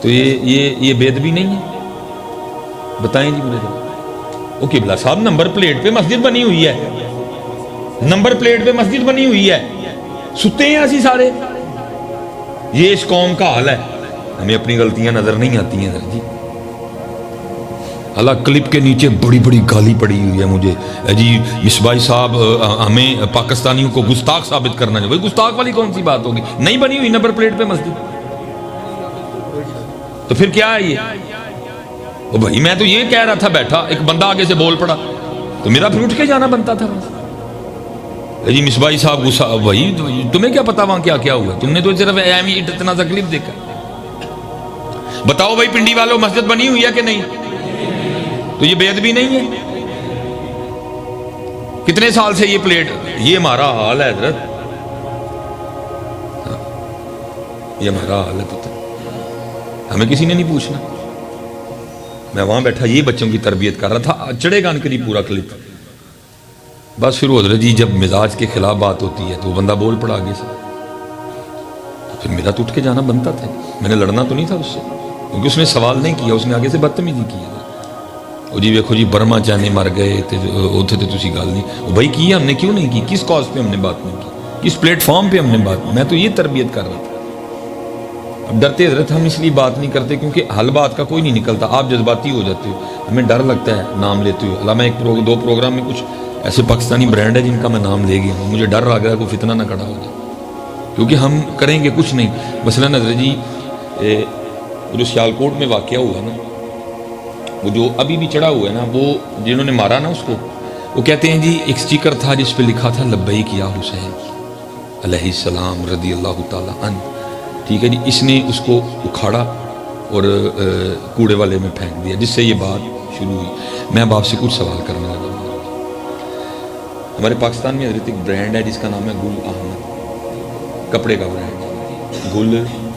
تو یہ بے ادبی نہیں ہے؟ بتائیں جی مجھے. وہ قبلہ صاحب نمبر پلیٹ پہ مسجد بنی ہوئی ہے، نمبر پلیٹ پہ مسجد بنی ہوئی ہے، ستے ہیں ایسی سارے. یہ اس قوم کا حال ہے. ہمیں اپنی غلطیاں نظر نہیں آتی ہیں سر جی. اللہ کلپ کے نیچے بڑی بڑی گالی پڑی ہوئی ہے مجھے جی مصباحی صاحب ہمیں پاکستانیوں کو گستاخ ثابت کرنا چاہیے. گستاخ والی کون سی بات ہوگی؟ نہیں بنی ہوئی نمبر پلیٹ پہ مسجد، تو پھر کیا ہے یہ؟ بھائی میں تو یہ کہہ رہا تھا بیٹھا، ایک بندہ آگے سے بول پڑا تو میرا پھر اٹھ کے جانا بنتا تھا. جی مصباحی صاحب غصہ، بھائی تمہیں کیا پتا وہاں کیا کیا ہوا؟ تم نے تو صرف اتنا سا کلپ دیکھا. بتاؤ بھائی پنڈی والوں مسجد بنی ہوئی ہے کہ نہیں؟ تو یہ بے ادبی نہیں ہے؟ کتنے سال سے یہ پلیٹ، یہ ہمارا حال ہے حضرت، یہ ہمارا حال ہے پتہ. ہمیں کسی نے نہیں پوچھنا. میں وہاں بیٹھا یہ بچوں کی تربیت کر رہا تھا، چڑھے گا ان کے لیے پورا کلپ. بس پھر وہ حضرت جی جب مزاج کے خلاف بات ہوتی ہے تو وہ بندہ بول پڑا آگے سے، پھر میرا تو اٹھ کے جانا بنتا تھا. میں نے لڑنا تو نہیں تھا اس سے، کیونکہ اس نے سوال نہیں کیا، اس نے آگے سے بدتمیزی کی. وہ جی دیکھو جی برما چانے مر گئے اتنے تو تسی گل نہیں. وہ بھائی کی ہم نے کیوں نہیں کی؟ کس کاز پہ ہم نے بات نہیں کی؟ کس پلیٹ فارم پہ ہم نے بات؟ میں تو یہ تربیت کر رہا تھا. اب ڈرتے حضرت ہم اس لیے بات نہیں کرتے کیونکہ حل بات کا کوئی نہیں نکلتا. آپ جذباتی ہو جاتے ہو، ہمیں ڈر لگتا ہے نام لیتے ہوئے. اللہ میں دو پروگرام میں کچھ ایسے پاکستانی برانڈ ہے جن کا میں نام لے گیا ہوں، مجھے ڈر لگ رہا ہے کوئی فتنہ نہ کھڑا ہو جائے، کیونکہ ہم کریں گے کچھ نہیں. مثلاً حضرت جی جو سیالکوٹ میں واقعہ ہوا نا، وہ جو ابھی بھی چڑھا ہوا ہے نا، وہ جنہوں نے مارا نا اس کو، وہ کہتے ہیں جی ایک اسٹیکر تھا جس پہ لکھا تھا لبیک یا حسین علیہ السلام رضی اللہ تعالیٰ عنہ. ٹھیک ہے جی، اس نے اس کو اکھاڑا اور کوڑے والے میں پھینک دیا، جس سے یہ بات شروع ہوئی. میں اب آپ سے کچھ سوال کرنے لگا. ہمارے پاکستان میں حضرت ایک برانڈ ہے جس کا نام ہے گل احمد، کپڑے کا برانڈ گل احمد.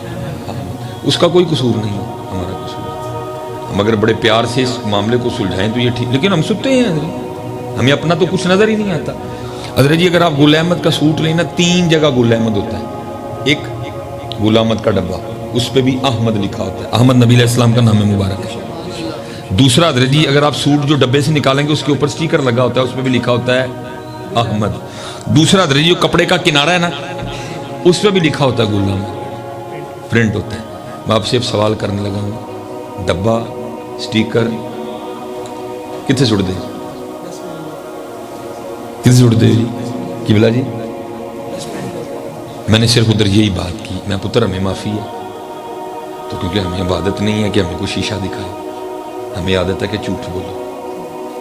اس کا کوئی قصور نہیں ہے، ہمارا قصور. ہم اگر بڑے پیار سے اس معاملے کو سلجھائیں تو یہ ٹھیک، لیکن ہم سنتے ہیں حضرت، ہمیں اپنا تو کچھ نظر ہی نہیں آتا. حضرت جی اگر آپ گل احمد کا سوٹ لیں نا 3 جگہ گل احمد ہوتا ہے. ایک گل احمد کا ڈبہ اس پہ بھی احمد لکھا ہوتا ہے, احمد نبی علیہ السلام کا نام مبارک ہے. دوسرا حضرت جی اگر آپ سوٹ جو ڈبے سے نکالیں گے اس کے اوپر سٹیکر لگا ہوتا ہے, اس پہ بھی لکھا ہوتا ہے احمد. دوسرا حضرت جی جو کپڑے کا کنارہ ہے نا اس پہ بھی لکھا ہوتا ہے گل احمد, پرنٹ ہوتا ہے. میں آپ سے اب سوال کرنے لگا ہوں, ڈبہ سٹیکر کتنے سٹ دے, کتنے سٹ دے جی قبلہ جی؟ میں نے صرف ادھر یہی بات کی, میں پتر ہمیں معافی ہے تو کیونکہ ہمیں عبادت نہیں ہے کہ ہمیں کوئی شیشہ دکھائے, ہمیں عادت ہے کہ جھوٹ بولو.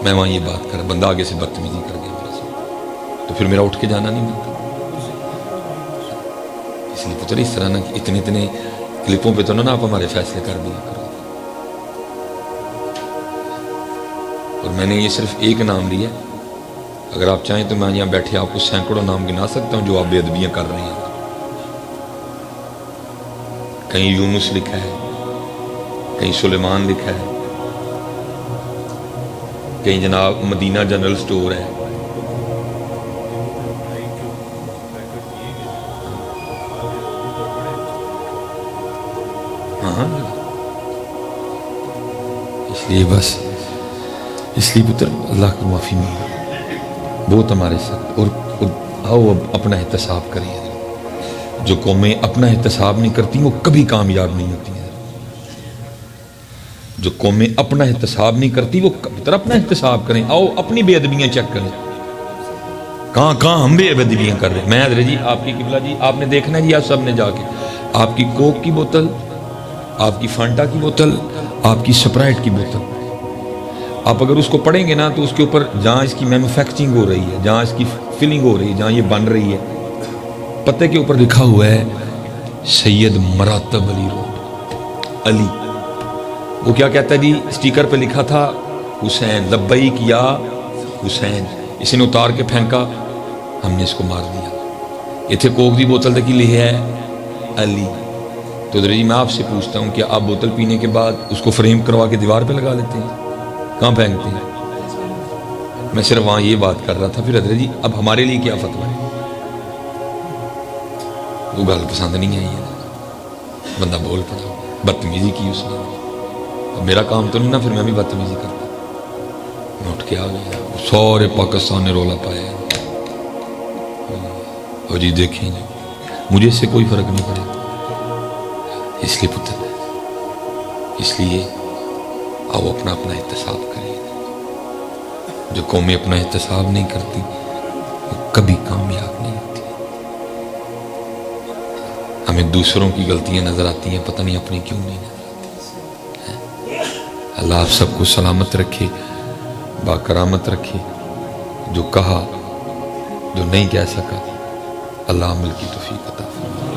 میں وہاں یہ بات کر, بندہ آگے سے بدتمیزی کر گیا میرے ساتھ تو پھر میرا اٹھ کے جانا نہیں ملتا. اس لیے پتر اس طرح نا اتنے کلپوں پہ تو نا آپ ہمارے فیصلے کر دیا کرو. اور میں نے یہ صرف ایک نام لیا, اگر آپ چاہیں تو میں یہاں بیٹھے آپ کو سینکڑوں نام گنا سکتا ہوں جو آپ بے ادبیاں کر رہے ہیں. کہیں یونس لکھا ہے, کہیں سلیمان لکھا ہے, کہیں جناب مدینہ جنرل سٹور ہے. ہاں اس لیے پتر اللہ کو معافی مانگو, بہت ہمارے ساتھ. اور آؤ اب اپنا احتساب کریں. جو قومیں اپنا احتساب نہیں کرتی وہ کبھی کامیاب نہیں ہوتی ہیں. جو قومیں اپنا احتساب نہیں کرتی وہ پتر اپنا احتساب کریں. آؤ اپنی بے ادبیاں چیک کریں, کہاں ہم بے ادبیاں کر رہے ہیں. میں حضرت جی آپ کی قبلہ جی آپ نے دیکھنا ہے جی, آپ سب نے جا کے آپ کی کوک کی بوتل, آپ کی فانٹا کی بوتل, آپ کی سپرائٹ کی بوتل, آپ اگر اس کو پڑھیں گے نا تو اس کے اوپر جہاں اس کی مینوفیکچرنگ ہو رہی ہے, جہاں اس کی فلنگ ہو رہی ہے, جہاں یہ بن رہی ہے, پتے کے اوپر لکھا ہوا ہے سید مراتب علی روڈ علی. وہ کیا کہتا ہے جی, سٹیکر پہ لکھا تھا حسین, لبیک یا حسین. اسے نے اتار کے پھینکا, ہم نے اس کو مار دیا. اتنے کوک دی بوتل تک لکھی ہے علی. تو حضرت جی میں آپ سے پوچھتا ہوں کہ آپ بوتل پینے کے بعد اس کو فریم کروا کے دیوار پہ لگا لیتے ہیں, کہاں پھینکتے ہیں؟ میں صرف وہاں یہ بات کر رہا تھا. پھر حضرت جی اب ہمارے لیے کیا فتویٰ ہے؟ وہ گل پسند نہیں آئی ہے, بندہ بول پڑا, بدتمیزی کی اس نے. اب میرا کام تو نہیں نا, پھر میں بھی بدتمیزی کرتا. میں اٹھ کے آ گیا, سارے پاکستان نے رولا پایا. اور جی دیکھیں جی مجھے اس سے کوئی فرق نہیں پڑے. اس لیے پتر, اس لیے آؤ اپنا احتساب کریں. جو قومیں اپنا احتساب نہیں کرتی وہ کبھی کامیاب نہیں ہوتی. ہمیں دوسروں کی غلطیاں نظر آتی ہیں, پتہ نہیں اپنی کیوں نہیں نظر آتی. اللہ آپ سب کو سلامت رکھے, باکرامت رکھے. جو کہا جو نہیں کہہ سکا اللہ عمل کی توفیق عطا فرمائے.